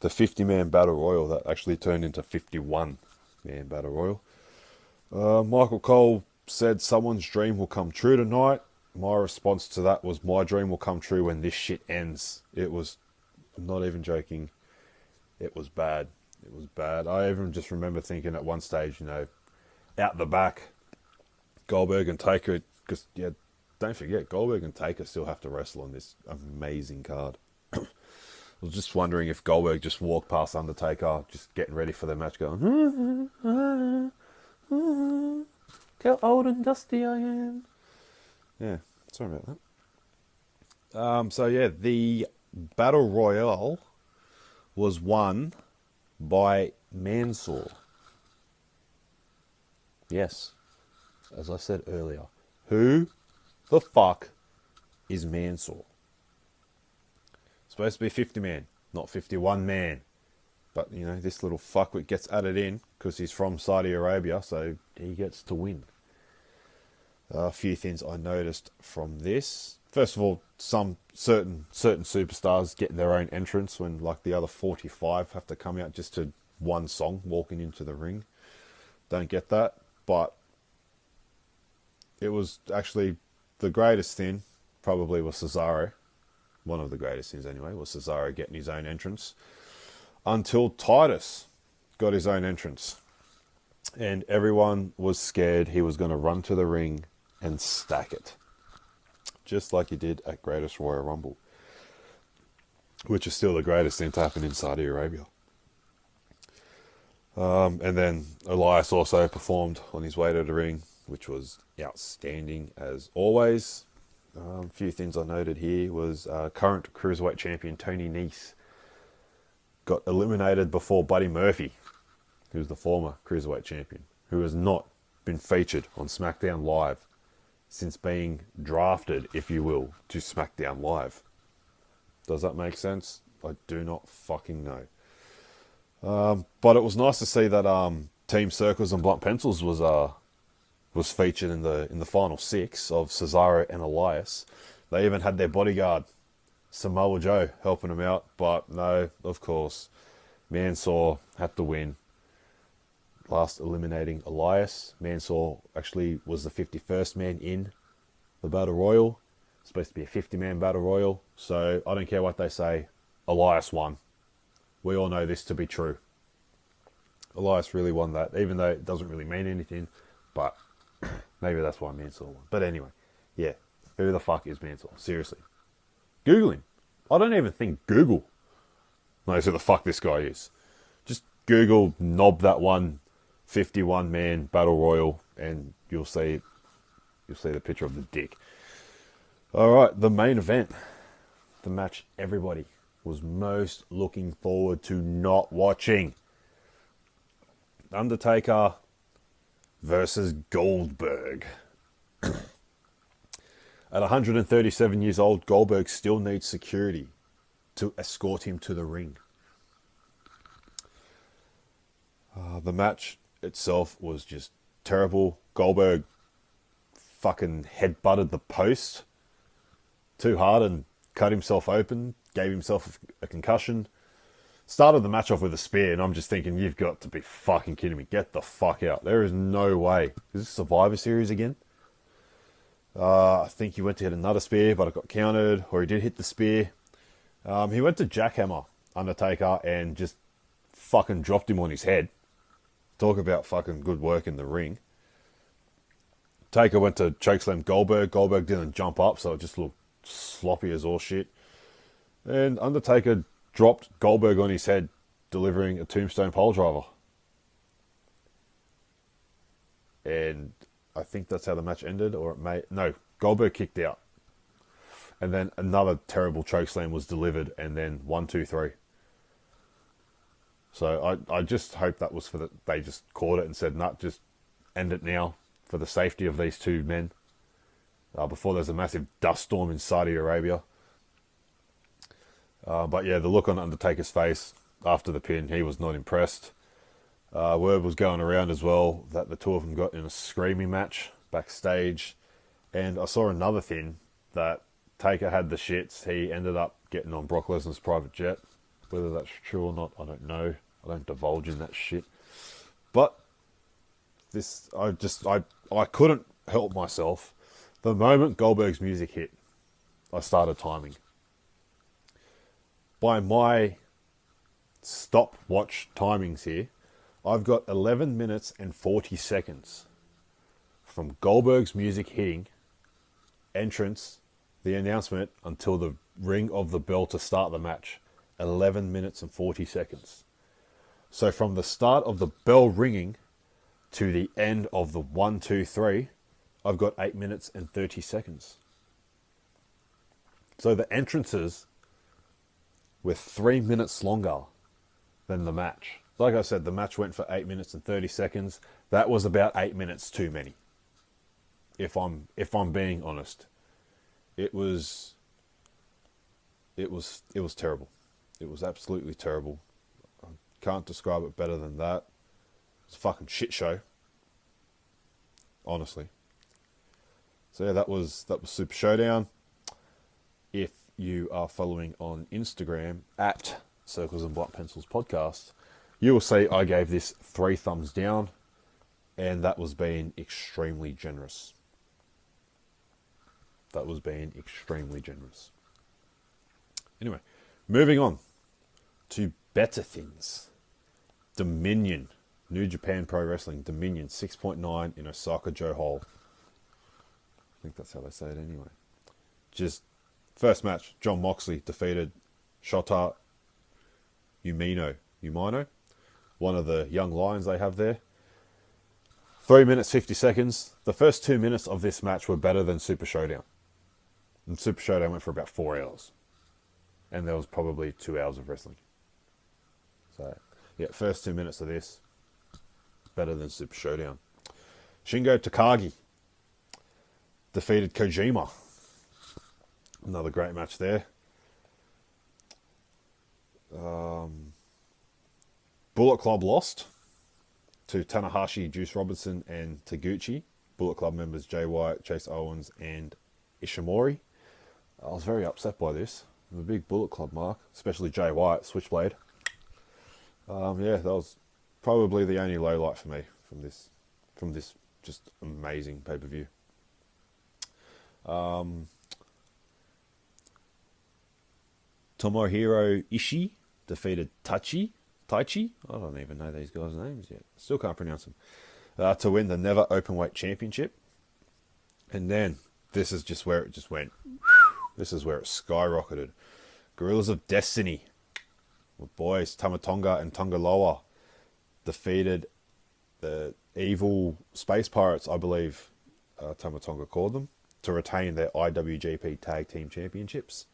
the 50-man battle royal that actually turned into 51-man battle royal. Michael Cole said someone's dream will come true tonight. My response to that was, my dream will come true when this shit ends. It was, I'm not even joking, it was bad. It was bad. I even just remember thinking at one stage, out the back, Goldberg and Taker, because, yeah, don't forget, Goldberg and Taker still have to wrestle on this amazing card. I was just wondering if Goldberg just walked past Undertaker, just getting ready for the match, going, how old and dusty I am. Yeah, sorry about that. So yeah, the Battle Royale was won by Mansoor. Yes, as I said earlier, who the fuck is Mansoor? Supposed to be 50-man, not 51-man. But, this little fuckwit gets added in because he's from Saudi Arabia, so he gets to win. A few things I noticed from this. First of all, some certain superstars get their own entrance when, like, the other 45 have to come out just to one song, walking into the ring. Don't get that, but it was actually the greatest thing, probably was Cesaro. One of the greatest things anyway, was Cesaro getting his own entrance. Until Titus got his own entrance. And everyone was scared he was going to run to the ring and stack it. Just like he did at Greatest Royal Rumble. Which is still the greatest thing to happen in Saudi Arabia. And then Elias also performed on his way to the ring, which was outstanding as always. A few things I noted here was current Cruiserweight champion Tony Nese got eliminated before Buddy Murphy, who's the former Cruiserweight champion, who has not been featured on SmackDown Live since being drafted, if you will, to SmackDown Live. Does that make sense? I do not fucking know. But it was nice to see that Team Circles and Blunt Pencils was featured in the final 6 of Cesaro and Elias. They even had their bodyguard, Samoa Joe, helping them out. But no, of course, Mansoor had to win. Last eliminating Elias. Mansoor actually was the 51st man in the Battle Royal. It's supposed to be a 50-man Battle Royal. So I don't care what they say. Elias won. We all know this to be true. Elias really won that, even though it doesn't really mean anything. But maybe that's why Mansoor won. But anyway, yeah. Who the fuck is Mansoor? Seriously. Google him. I don't even think Google knows who the fuck this guy is. Just Google knob that one 51-man battle royal and you'll see the picture of the dick. Alright, the main event. The match everybody was most looking forward to not watching. Undertaker versus Goldberg. At 137 years old, Goldberg still needs security to escort him to the ring. The match itself was just terrible. Goldberg fucking headbutted the post too hard and cut himself open, gave himself a concussion. Started the match off with a spear, and I'm just thinking, you've got to be fucking kidding me. Get the fuck out. There is no way. Is this Survivor Series again? I think he went to hit another spear, but it got countered, or he did hit the spear. He went to jackhammer Undertaker and just fucking dropped him on his head. Talk about fucking good work in the ring. Taker went to chokeslam Goldberg. Goldberg didn't jump up, so it just looked sloppy as all shit. And Undertaker dropped Goldberg on his head, delivering a tombstone pole driver. And I think that's how the match ended, or it may... No, Goldberg kicked out. And then another terrible chokeslam was delivered, and then 1, 2, 3. So I just hope that was they just caught it and said, nah, just end it now for the safety of these two men. Before there's a massive dust storm in Saudi Arabia. But yeah, the look on Undertaker's face after the pin, he was not impressed. Word was going around as well that the two of them got in a screaming match backstage. And I saw another thing, that Taker had the shits. He ended up getting on Brock Lesnar's private jet. Whether that's true or not, I don't know. I don't divulge in that shit. But this, I couldn't help myself. The moment Goldberg's music hit, I started timing. By my stopwatch timings here, I've got 11 minutes and 40 seconds from Goldberg's music hitting, entrance, the announcement, until the ring of the bell to start the match. 11 minutes and 40 seconds. So from the start of the bell ringing to the end of the 1, 2, 3, I've got 8 minutes and 30 seconds. So the entrances were 3 minutes longer than the match. Like I said, the match went for 8 minutes and 30 seconds. That was about 8 minutes too many. If I'm being honest, it was terrible. It was absolutely terrible. I can't describe it better than that. It's a fucking shit show. Honestly. So yeah, that was Super Showdown. If you are following on Instagram at Circles and Blunt Pencils Podcast, you will see I gave this 3 thumbs down, and that was being extremely generous. That was being extremely generous. Anyway, moving on to better things. Dominion. New Japan Pro Wrestling. Dominion 6.9 in Osaka Joe Hall. I think that's how they say it anyway. Just first match, John Moxley defeated Shota Umino, one of the young lions they have there. 3 minutes, 50 seconds. The first 2 minutes of this match were better than Super Showdown. And Super Showdown went for about 4 hours. And there was probably 2 hours of wrestling. So, yeah, first 2 minutes of this, better than Super Showdown. Shingo Takagi defeated Kojima. Another great match there. Bullet Club lost to Tanahashi, Juice Robinson, and Taguchi. Bullet Club members Jay White, Chase Owens, and Ishimori. I was very upset by this. I'm a big Bullet Club mark, especially Jay White, Switchblade. Yeah, that was probably the only low light for me from this just amazing pay-per-view. Tomohiro Ishii defeated Taichi. I don't even know these guys' names yet. Still can't pronounce them. To win the Never Openweight Championship. And then, this is just where it just went. This is where it skyrocketed. Gorillas of Destiny. My boys, Tamatonga and Tongaloa, defeated the evil Space Pirates, I believe Tamatonga called them, to retain their IWGP Tag Team Championships.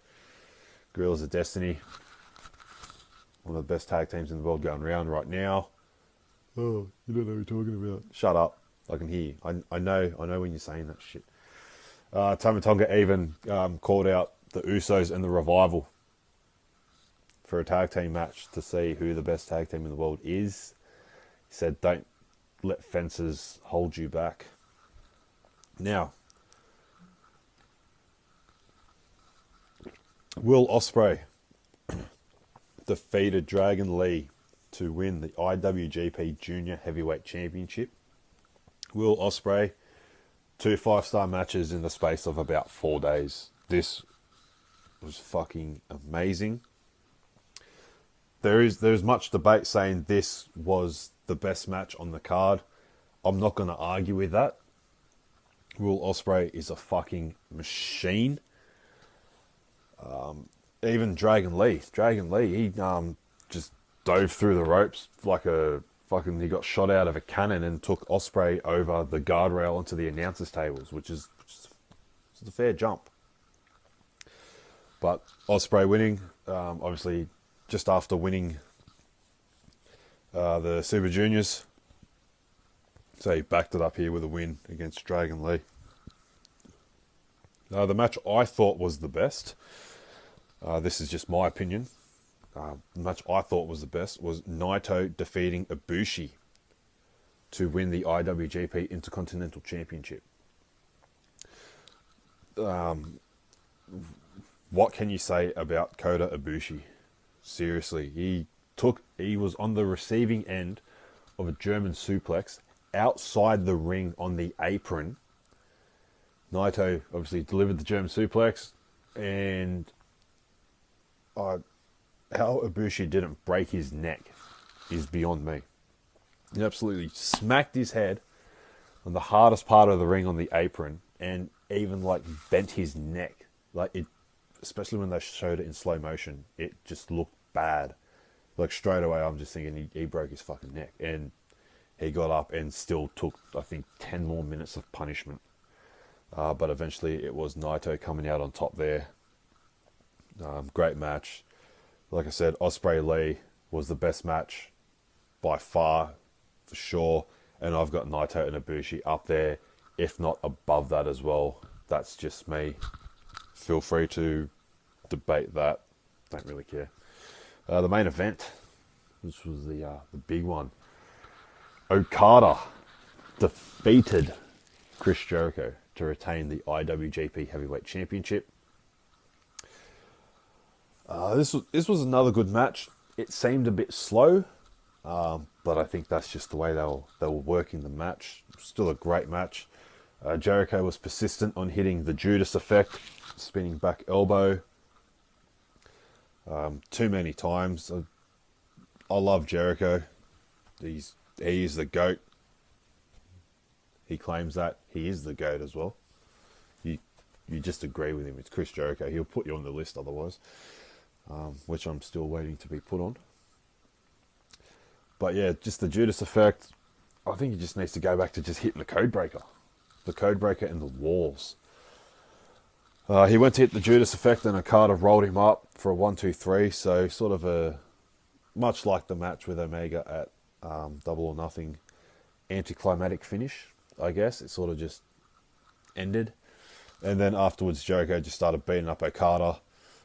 Gorillas of Destiny, one of the best tag teams in the world going around right now. Oh, you don't know what you're talking about. Shut up. I can hear you. I know when you're saying that shit. Tamatonga even called out the Usos and the Revival for a tag team match to see who the best tag team in the world is. He said, don't let fences hold you back. Now, Will Ospreay defeated Dragon Lee to win the IWGP Junior Heavyweight Championship. Will Ospreay, 2 5-star matches in the space of about 4 days. This was fucking amazing. There's much debate saying this was the best match on the card. I'm not going to argue with that. Will Ospreay is a fucking machine. Even Dragon Lee, he just dove through the ropes like he got shot out of a cannon and took Ospreay over the guardrail onto the announcers' tables, which is a fair jump. But Ospreay winning, obviously just after winning the Super Juniors, so he backed it up here with a win against Dragon Lee. The match I thought was the best. This is just my opinion. The match I thought was the best was Naito defeating Ibushi to win the IWGP Intercontinental Championship. What can you say about Kota Ibushi? Seriously, he was on the receiving end of a German suplex outside the ring on the apron. Naito obviously delivered the German suplex, and how Ibushi didn't break his neck is beyond me. He absolutely smacked his head on the hardest part of the ring on the apron, and even like bent his neck. Like it, especially when they showed it in slow motion, it just looked bad. Like straight away, I'm just thinking he broke his fucking neck, and he got up and still took, I think, 10 more minutes of punishment. But eventually, it was Naito coming out on top there. Great match. Like I said, Ospreay Lee was the best match by far, for sure. And I've got Naito and Ibushi up there, if not above that as well. That's just me. Feel free to debate that. Don't really care. The main event, which was the big one. Okada defeated Chris Jericho to retain the IWGP Heavyweight Championship. This was another good match. It seemed a bit slow, but I think that's just the way they were working the match. Still a great match. Jericho was persistent on hitting the Judas effect, spinning back elbow. Too many times. I love Jericho. He is the GOAT. He claims that. He is the GOAT as well. You just agree with him. It's Chris Jericho. He'll put you on the list otherwise, which I'm still waiting to be put on. But yeah, just the Judas effect. I think he just needs to go back to just hitting the code breaker. The code breaker and the walls. He went to hit the Judas effect and Okada rolled him up for a 1-2-3. So sort of much like the match with Omega at Double or Nothing, anticlimactic finish, I guess. It sort of just ended. And then afterwards, Jericho just started beating up Okada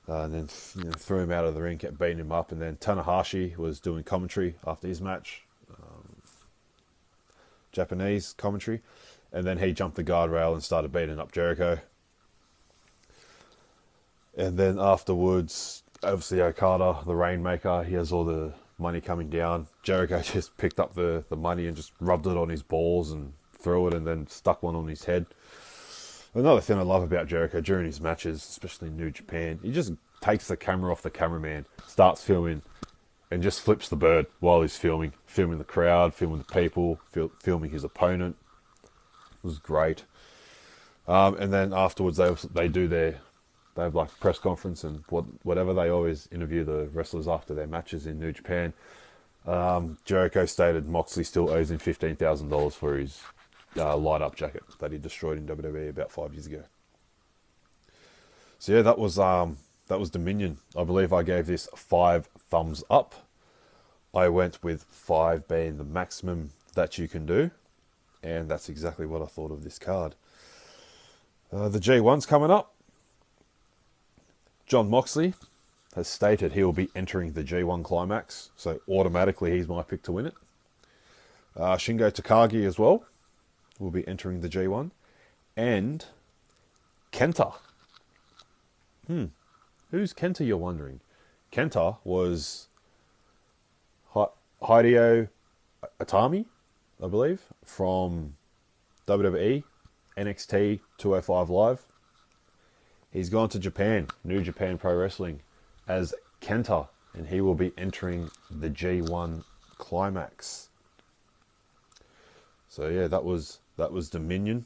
and then threw him out of the ring, kept beating him up. And then Tanahashi was doing commentary after his match, Japanese commentary. And then he jumped the guardrail and started beating up Jericho. And then afterwards, obviously Okada, the Rainmaker, he has all the money coming down. Jericho just picked up the money and just rubbed it on his balls and threw it and then stuck one on his head. Another thing I love about Jericho during his matches, especially in New Japan, he just takes the camera off the cameraman, starts filming, and just flips the bird while he's filming the crowd, filming the people, filming his opponent. It was great. And then afterwards, they have like a press conference and whatever. They always interview the wrestlers after their matches in New Japan. Jericho stated Moxley still owes him $15,000 for his light up jacket that he destroyed in WWE about 5 years ago. So yeah, that was Dominion. I believe I gave this 5 thumbs up. I went with 5 being the maximum that you can do, and that's exactly what I thought of this card. The G1's coming up. Jon Moxley has stated he will be entering the G1 Climax, so automatically he's my pick to win it. Shingo Takagi as well will be entering the G1. And Kenta. Who's Kenta, you're wondering? Kenta was Hideo Itami, I believe, from WWE, NXT 205 Live. He's gone to Japan, New Japan Pro Wrestling, as Kenta, and he will be entering the G1 Climax. So yeah, that was Dominion.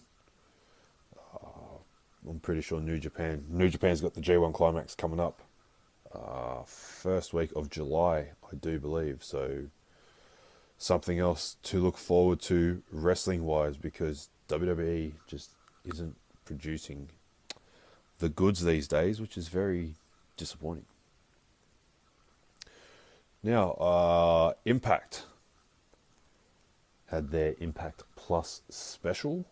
I'm pretty sure New Japan's got the G1 Climax coming up. First week of July, I do believe. So something else to look forward to wrestling-wise, because WWE just isn't producing the goods these days, which is very disappointing. Now, Impact had their Impact Plus special.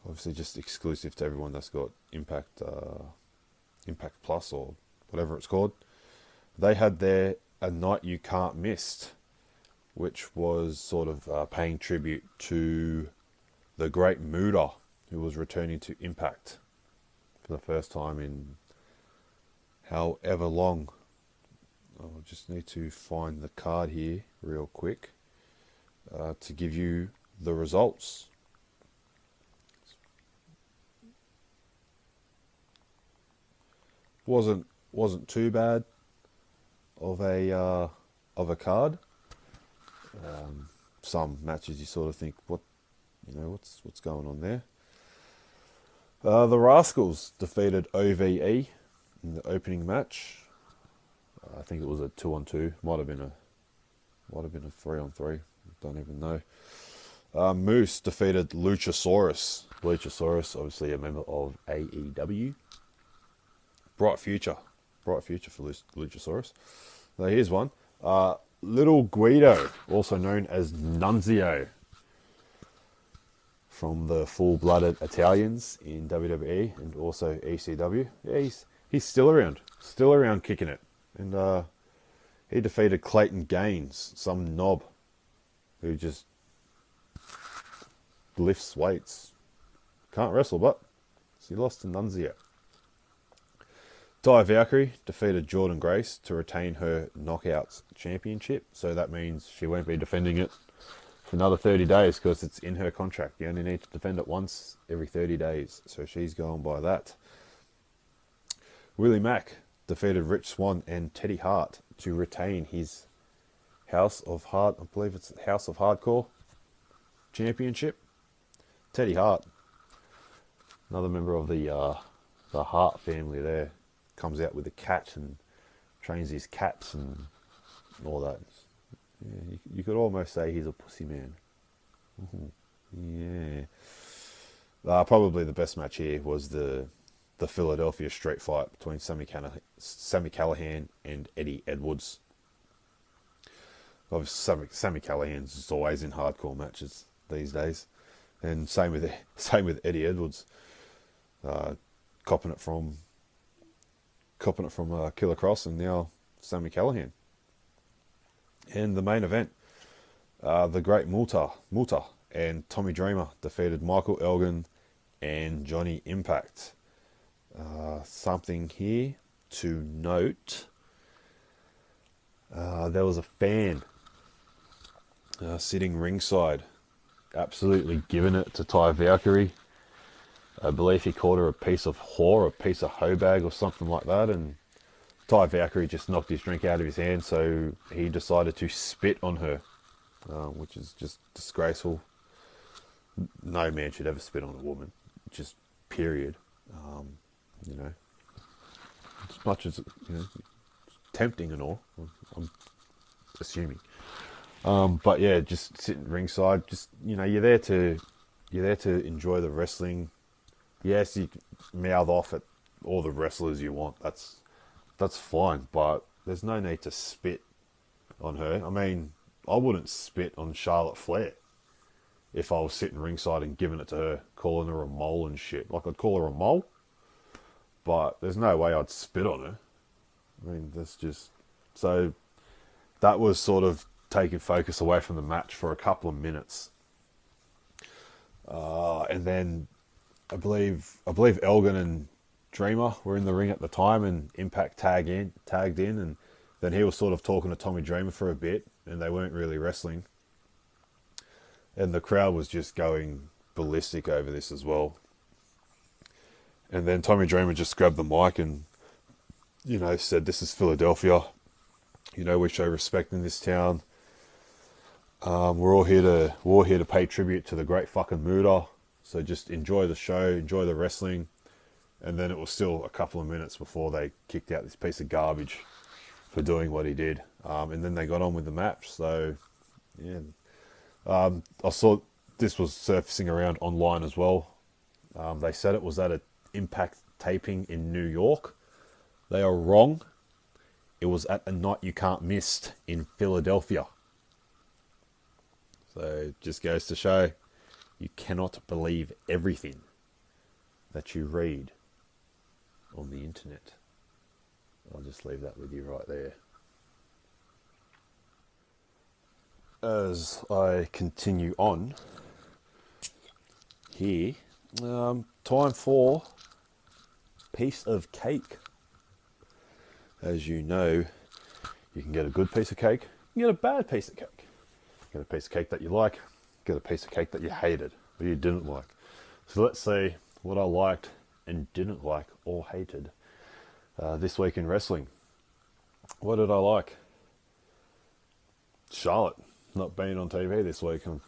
Obviously just exclusive to everyone that's got Impact Plus or whatever it's called. They had their A Night You Can't Miss, which was sort of paying tribute to the Great Muta, who was returning to Impact for the first time in however long. I'll just need to find the card here real quick to give you the results. Wasn't too bad of a card. Some matches you sort of think, what's going on there? The Rascals defeated OVE in the opening match. I think it was a 2-on-2. Might have been a 3-on-3. Don't even know. Moose defeated Luchasaurus. Luchasaurus, obviously a member of AEW. Bright future for Luchasaurus. Now here's one. Little Guido, also known as Nunzio, from the full-blooded Italians in WWE and also ECW. Yeah, he's still around kicking it. And he defeated Clayton Gaines, some knob who just lifts weights. Can't wrestle, but he lost to Nunzio. Ty Valkyrie defeated Jordan Grace to retain her Knockouts Championship. So that means she won't be defending it for another 30 days because it's in her contract. You only need to defend it once every 30 days. So she's going by that. Willie Mack defeated Rich Swann and Teddy Hart to retain his House of Hardcore Championship. Teddy Hart, another member of the Hart family there, comes out with a cat and trains his cats and all that. Yeah, you could almost say he's a pussy man. Yeah. Probably the best match here was the Philadelphia street fight between Sami Callihan and Eddie Edwards. Obviously, Sami Callihan's just always in hardcore matches these days, and same with Eddie Edwards, copping it from Killer Cross and now Sami Callihan. And the main event, the Great Muta and Tommy Dreamer defeated Michael Elgin and Johnny Impact. Something here to note, there was a fan sitting ringside, absolutely giving it to Ty Valkyrie. I believe he called her a piece of whore, a piece of hoe bag or something like that, and Ty Valkyrie just knocked his drink out of his hand, so he decided to spit on her, which is just disgraceful. No man should ever spit on a woman, just period. As much as tempting and all, I'm assuming. But yeah, just sitting ringside. Just you're there to enjoy the wrestling. Yes, you can mouth off at all the wrestlers you want. That's fine, but there's no need to spit on her. I mean, I wouldn't spit on Charlotte Flair if I was sitting ringside and giving it to her, calling her a mole and shit. Like, I'd call her a mole, but there's no way I'd spit on her. I mean, that's just... So, that was sort of taking focus away from the match for a couple of minutes. And then, I believe Elgin and Dreamer were in the ring at the time, and Impact tagged in, and then he was sort of talking to Tommy Dreamer for a bit, and they weren't really wrestling. And the crowd was just going ballistic over this as well. And then Tommy Dreamer just grabbed the mic and, said, "This is Philadelphia. We show respect in this town. We're all here to pay tribute to the great fucking Muta. So just enjoy the show, enjoy the wrestling." And then it was still a couple of minutes before they kicked out this piece of garbage for doing what he did. And then they got on with the match. So, yeah. I saw this was surfacing around online as well. They said it was at an Impact taping in New York. They are wrong. It was at a Night You Can't Miss in Philadelphia. So it just goes to show you cannot believe everything that you read on the internet. I'll just leave that with you right there. As I continue on here, time for Piece of Cake. As you know, You can get a good piece of cake. You can get a bad piece of cake. Get a piece of cake that you like. Get a piece of cake that you hated or you didn't like. So let's see what I liked and didn't like or hated this week in wrestling. What did I like? Charlotte not being on TV this week. I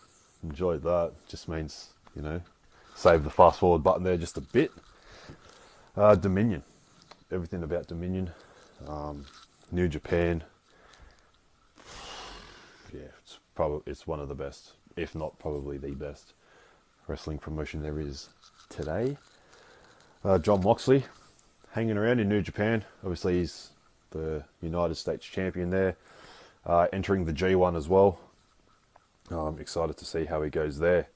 enjoyed that. Just means, save the fast forward button there just a bit. Dominion. Everything about Dominion. New Japan. Yeah, it's one of the best, if not probably the best wrestling promotion there is today. John Moxley hanging around in New Japan. Obviously he's the United States champion there. Entering the G1 as well. I'm excited to see how he goes there.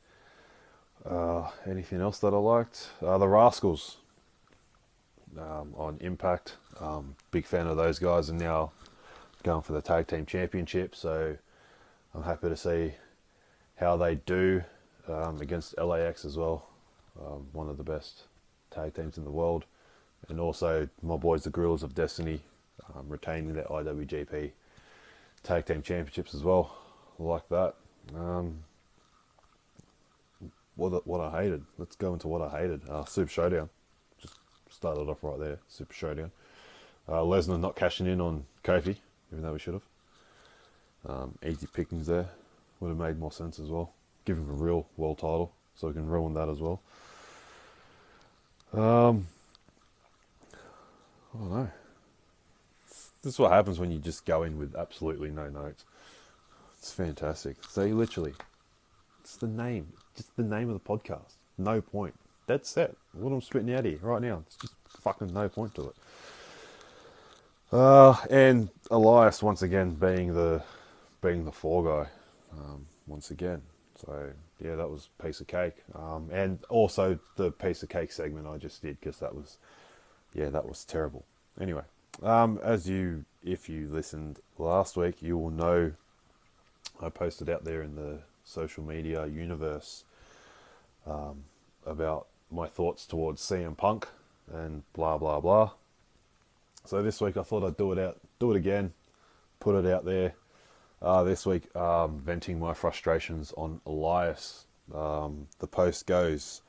Anything else that I liked? The Rascals on Impact. Big fan of those guys, and now going for the tag team championship. So I'm happy to see how they do against LAX as well. One of the best tag teams in the world. And also my boys, the Gorillas of Destiny, retaining their IWGP tag team championships as well. I like that. What I hated. Let's go into what I hated. Super Showdown. Just started off right there. Super Showdown. Lesnar not cashing in on Kofi, even though we should have. Easy pickings there. Would have made more sense as well. Give him a real world title, so we can ruin that as well. I don't know. This is what happens when you just go in with absolutely no notes. It's fantastic. See, literally, it's the name. Just the name of the podcast. No point. That's it. What I'm spitting out here right now. It's just fucking no point to it. And Elias once again being the fall guy. Once again. So yeah, that was piece of cake. And also the piece of cake segment I just did, because that was terrible. Anyway, if you listened last week, you will know I posted out there in the social media universe about my thoughts towards CM Punk and blah blah blah. So this week I thought I'd do it again, put it out there. This week, venting my frustrations on Elias. The post goes,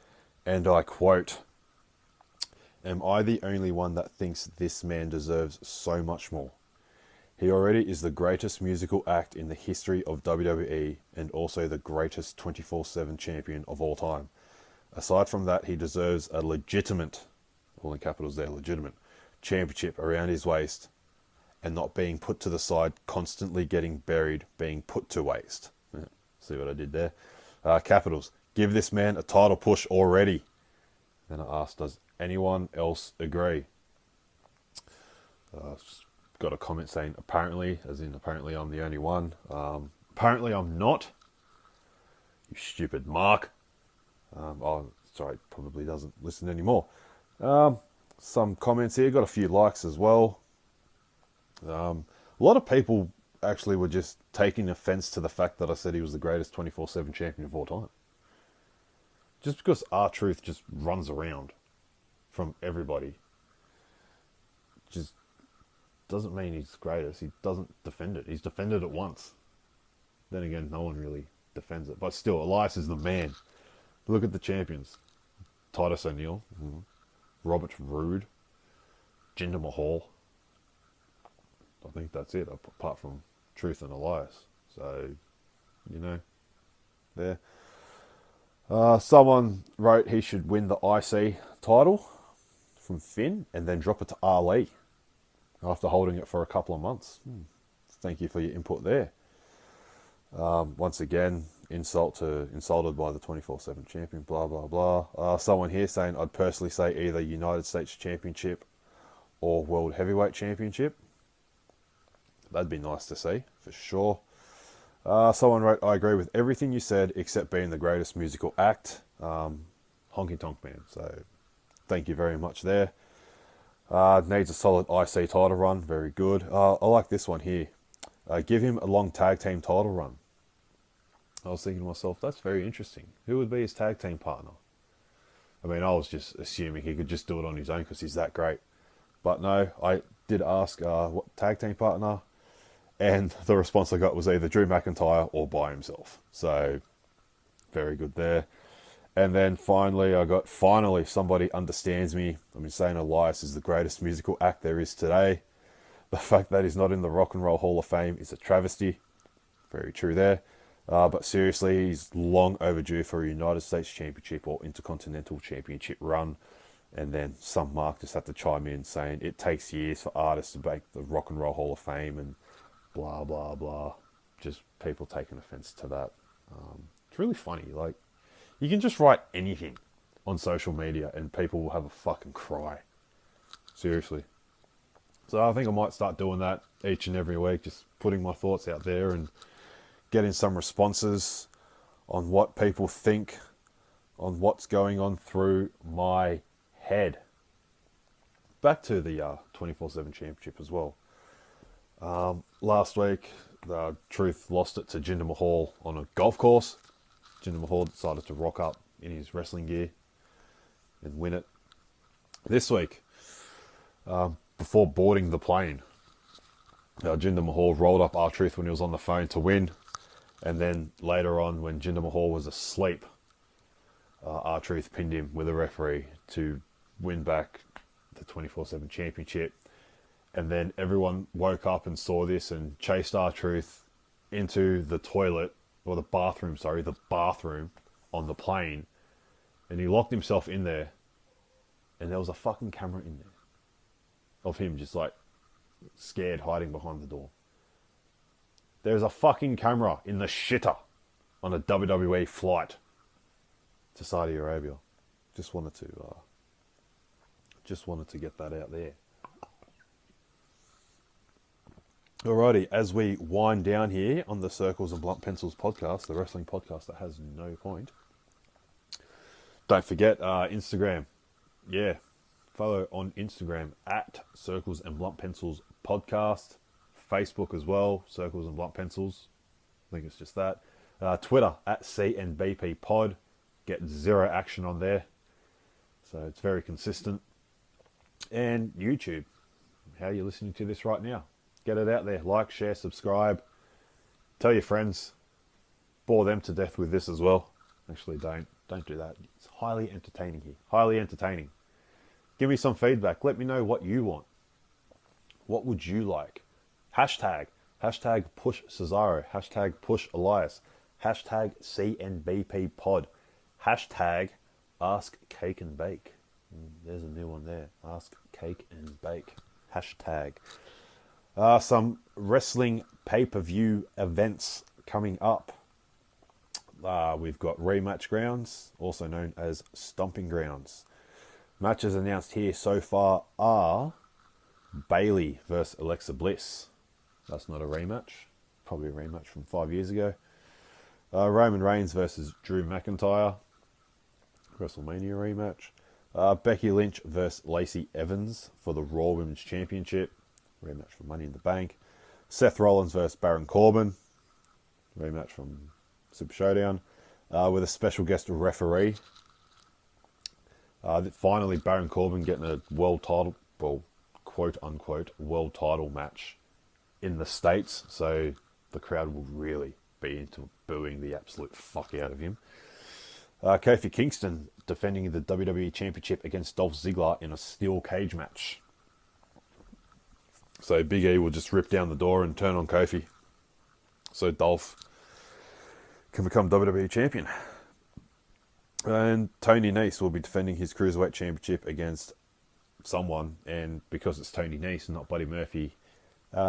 and I quote, "Am I the only one that thinks this man deserves so much more? He already is the greatest musical act in the history of WWE and also the greatest 24/7 champion of all time. Aside from that, he deserves a legitimate, all in capitals there, legitimate, championship around his waist and not being put to the side, constantly getting buried, being put to waste." See what I did there? Capitals. "Give this man a title push already." Then I asked, does anyone else agree? Got a comment saying apparently, as in apparently I'm the only one. Apparently I'm not. You stupid Mark. Sorry, probably doesn't listen anymore. Some comments here, got a few likes as well. A lot of people actually were just taking offense to the fact that I said he was the greatest 24/7 champion of all time. Just because R-Truth just runs around from everybody just doesn't mean he's the greatest. He doesn't defend it. He's defended it once. Then again, no one really defends it. But still, Elias is the man. Look at the champions. Titus O'Neil, Robert Roode, Jinder Mahal. I think that's it, apart from Truth and Elias. So, there. Someone wrote he should win the IC title from Finn and then drop it to Ali after holding it for a couple of months. Thank you for your input there. Once again, insulted by the 24/7 champion, blah, blah, blah. Someone here saying I'd personally say either United States Championship or World Heavyweight Championship. That'd be nice to see, for sure. Someone wrote, I agree with everything you said except being the greatest musical act. Honky Tonk Man. So, thank you very much there. Needs a solid IC title run. Very good. I like this one here. Give him a long tag team title run. I was thinking to myself, that's very interesting. Who would be his tag team partner? I mean, I was just assuming he could just do it on his own because he's that great. But no, I did ask what tag team partner. And the response I got was either Drew McIntyre or by himself. So, very good there. And then finally, I got finally somebody understands me. I've been saying Elias is the greatest musical act there is today. The fact that he's not in the Rock and Roll Hall of Fame is a travesty. Very true there. But seriously, he's long overdue for a United States Championship or Intercontinental Championship run. And then some mark just had to chime in saying it takes years for artists to make the Rock and Roll Hall of Fame and blah, blah, blah. Just people taking offense to that. It's really funny. Like, you can just write anything on social media and people will have a fucking cry. Seriously. So I think I might start doing that each and every week, just putting my thoughts out there and getting some responses on what people think, on what's going on through my head. Back to the 24/7 Championship as well. Last week, Truth lost it to Jinder Mahal on a golf course. Jinder Mahal decided to rock up in his wrestling gear and win it. This week, before boarding the plane, Jinder Mahal rolled up R-Truth when he was on the phone to win. And then later on, when Jinder Mahal was asleep, R-Truth pinned him with a referee to win back the 24/7 Championship. And then everyone woke up and saw this and chased R-Truth into the toilet, or the bathroom on the plane. And he locked himself in there. And there was a fucking camera in there of him just like scared, hiding behind the door. There's a fucking camera in the shitter on a WWE flight to Saudi Arabia. Just wanted to get that out there. Alrighty, as we wind down here on the Circles and Blunt Pencils podcast, the wrestling podcast that has no point. Don't forget Instagram. Yeah, follow on Instagram at Circles and Blunt Pencils podcast. Facebook as well, Circles and Blunt Pencils. I think it's just that. Twitter at CNBP Pod. Get zero action on there. So it's very consistent. And YouTube. How are you listening to this right now? Get it out there. Like, share, subscribe. Tell your friends. Bore them to death with this as well. Actually, don't do that. It's highly entertaining here. Highly entertaining. Give me some feedback. Let me know what you want. What would you like? Hashtag push Cesaro. Hashtag push Elias. Hashtag CNBP pod. Hashtag ask cake and bake. There's a new one there. Ask cake and bake. Hashtag. Some wrestling pay-per-view events coming up. We've got Rematch Grounds, also known as Stomping Grounds. Matches announced here so far are Bayley versus Alexa Bliss. That's not a rematch. Probably a rematch from 5 years ago. Roman Reigns versus Drew McIntyre. WrestleMania rematch. Becky Lynch versus Lacey Evans for the Raw Women's Championship. Rematch for Money in the Bank. Seth Rollins versus Baron Corbin. Rematch from Super Showdown. With a special guest referee. Finally, Baron Corbin getting a world title, well, quote unquote, world title match in the States. So the crowd will really be into booing the absolute fuck out of him. Kofi Kingston defending the WWE Championship against Dolph Ziggler in a steel cage match. So Big E will just rip down the door and turn on Kofi. So Dolph can become WWE Champion. And Tony Nese will be defending his Cruiserweight Championship against someone. And because it's Tony Nese and not Buddy Murphy,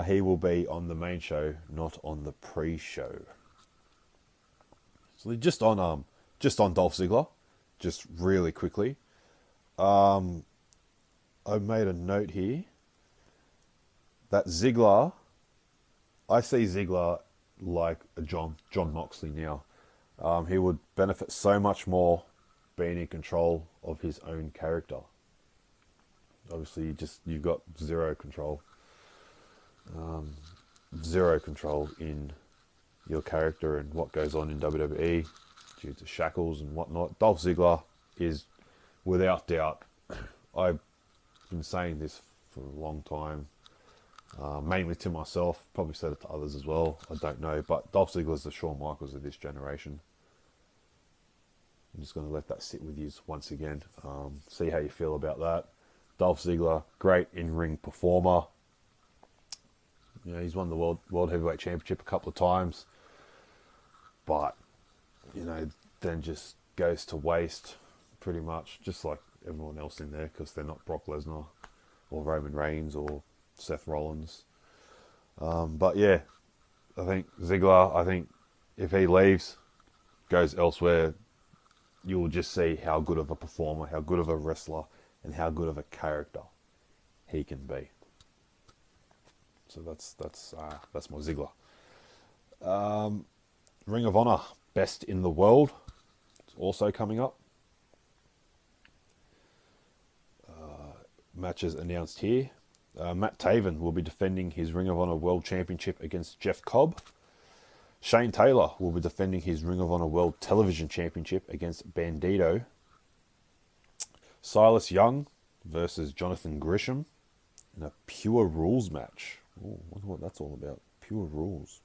he will be on the main show, not on the pre-show. So just on Dolph Ziggler, just really quickly. I made a note here that Ziggler, I see Ziggler like a John Moxley now. He would benefit so much more being in control of his own character. Obviously, you've got zero control. Zero control in your character and what goes on in WWE due to shackles and whatnot. Dolph Ziggler is, without doubt, I've been saying this for a long time. mainly to myself. Probably said it to others as well. I don't know. But Dolph Ziggler's the Shawn Michaels of this generation. I'm just going to let that sit with you once again. See how you feel about that. Dolph Ziggler, great in-ring performer. You know, he's won the World Heavyweight Championship a couple of times. But, you know, then just goes to waste pretty much, just like everyone else in there, because they're not Brock Lesnar or Roman Reigns or Seth Rollins. But yeah, I think Ziggler, if he leaves, goes elsewhere, you will just see how good of a performer, how good of a wrestler, and how good of a character he can be. So that's my Ziggler. Ring of Honor, Best in the World. It's also coming up. Matches announced here. Matt Taven will be defending his Ring of Honor World Championship against Jeff Cobb. Shane Taylor will be defending his Ring of Honor World Television Championship against Bandito. Silas Young versus Jonathan Grisham in a Pure Rules match. Oh, I wonder what that's all about. Pure Rules.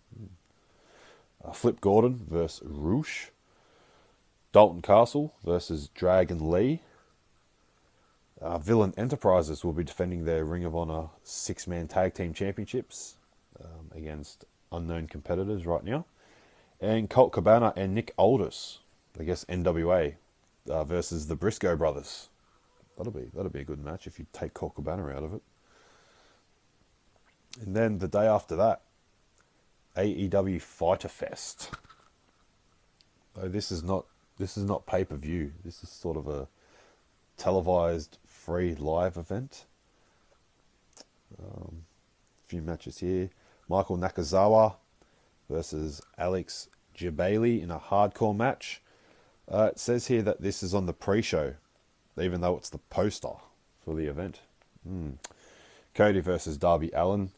Flip Gordon versus Roosh. Dalton Castle versus Dragon Lee. Villain Enterprises will be defending their Ring of Honor 6-man tag team championships against unknown competitors right now. And Colt Cabana and Nick Aldis, I guess NWA, versus the Briscoe brothers. That'll be a good match if you take Colt Cabana out of it. And then the day after that, AEW Fighter Fest. So this is not pay-per-view. This is sort of a televised free live event. A few matches here. Michael Nakazawa versus Alex Jabali in a hardcore match. It says here that this is on the pre-show, even though it's the poster for the event. Cody versus Darby Allin.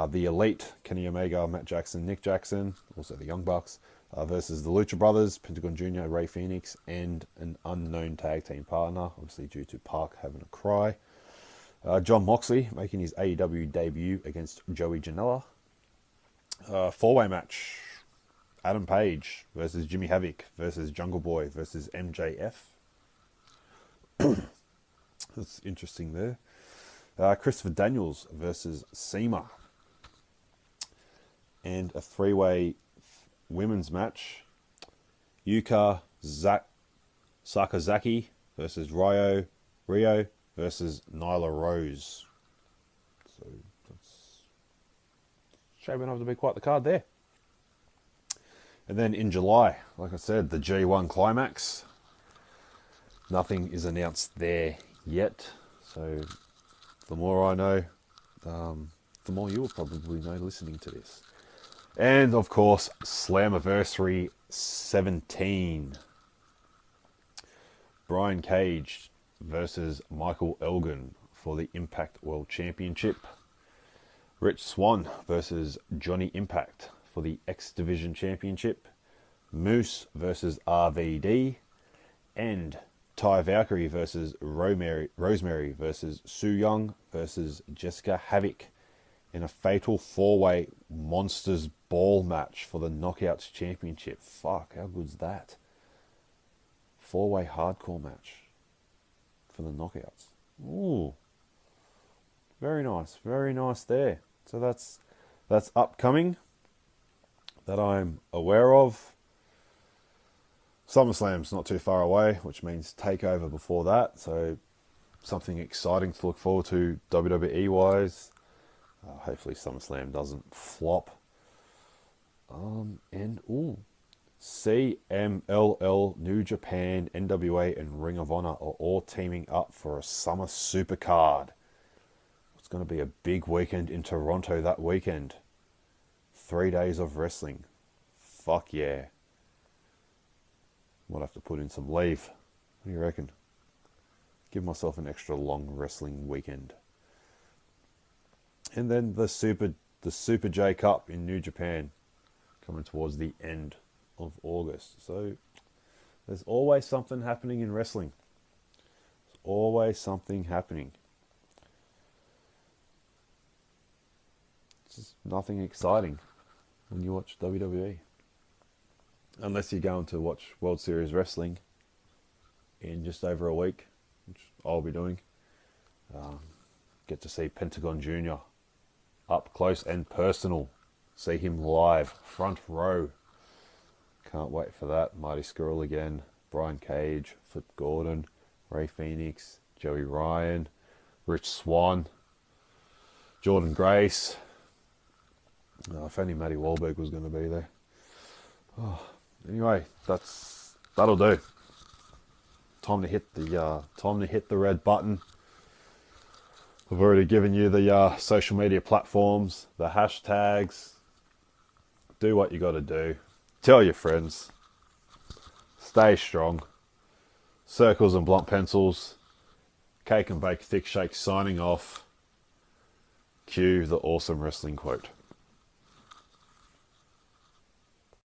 The Elite, Kenny Omega, Matt Jackson, Nick Jackson, also the Young Bucks, versus the Lucha Brothers, Pentagon Jr., Ray Phoenix, and an unknown tag team partner, obviously due to Park having a cry. John Moxley making his AEW debut against Joey Janela. Four-way match. Adam Page versus Jimmy Havoc versus Jungle Boy versus MJF. That's interesting there. Christopher Daniels versus SEMA. And a three-way women's match. Yuka Sakazaki versus Rio versus Nyla Rose. So that's shaping up to be quite the card there. And then in July, like I said, the G1 Climax. Nothing is announced there yet. So the more I know, the more you will probably know listening to this. And of course, Slammiversary 17. Brian Cage versus Michael Elgin for the Impact World Championship. Rich Swann versus Johnny Impact for the X Division Championship. Moose versus RVD. And Ty Valkyrie versus Rosemary versus Su Yung versus Jessica Havoc in a fatal four-way Monsters Ball match for the Knockouts Championship. Fuck, how good's that? Four-way hardcore match for the Knockouts. Ooh. Very nice there. So that's upcoming that I'm aware of. SummerSlam's not too far away, which means TakeOver before that. So something exciting to look forward to WWE-wise. Hopefully SummerSlam doesn't flop. CMLL, New Japan, NWA, and Ring of Honor are all teaming up for a Summer Supercard. It's going to be a big weekend in Toronto that weekend. 3 days of wrestling. Fuck yeah. Might have to put in some leave. What do you reckon? Give myself an extra long wrestling weekend. And then the Super J Cup in New Japan coming towards the end of August. So there's always something happening in wrestling. There's always something happening. nothing exciting when you watch WWE. Unless you're going to watch World Series Wrestling in just over a week, which I'll be doing. Get to see Pentagon Jr. up close and personal. See him live, front row. Can't wait for that. Marty Skrull again, Brian Cage, Flip Gordon, Ray Phoenix, Joey Ryan, Rich Swann, Jordan Grace. If only Matty Wahlberg was going to be there. Anyway, that'll do. Time to hit the red button. I've already given you the social media platforms, the hashtags. Do what you got to do. Tell your friends. Stay strong. Circles and blunt pencils. Cake and bake thick shake signing off. Cue the awesome wrestling quote.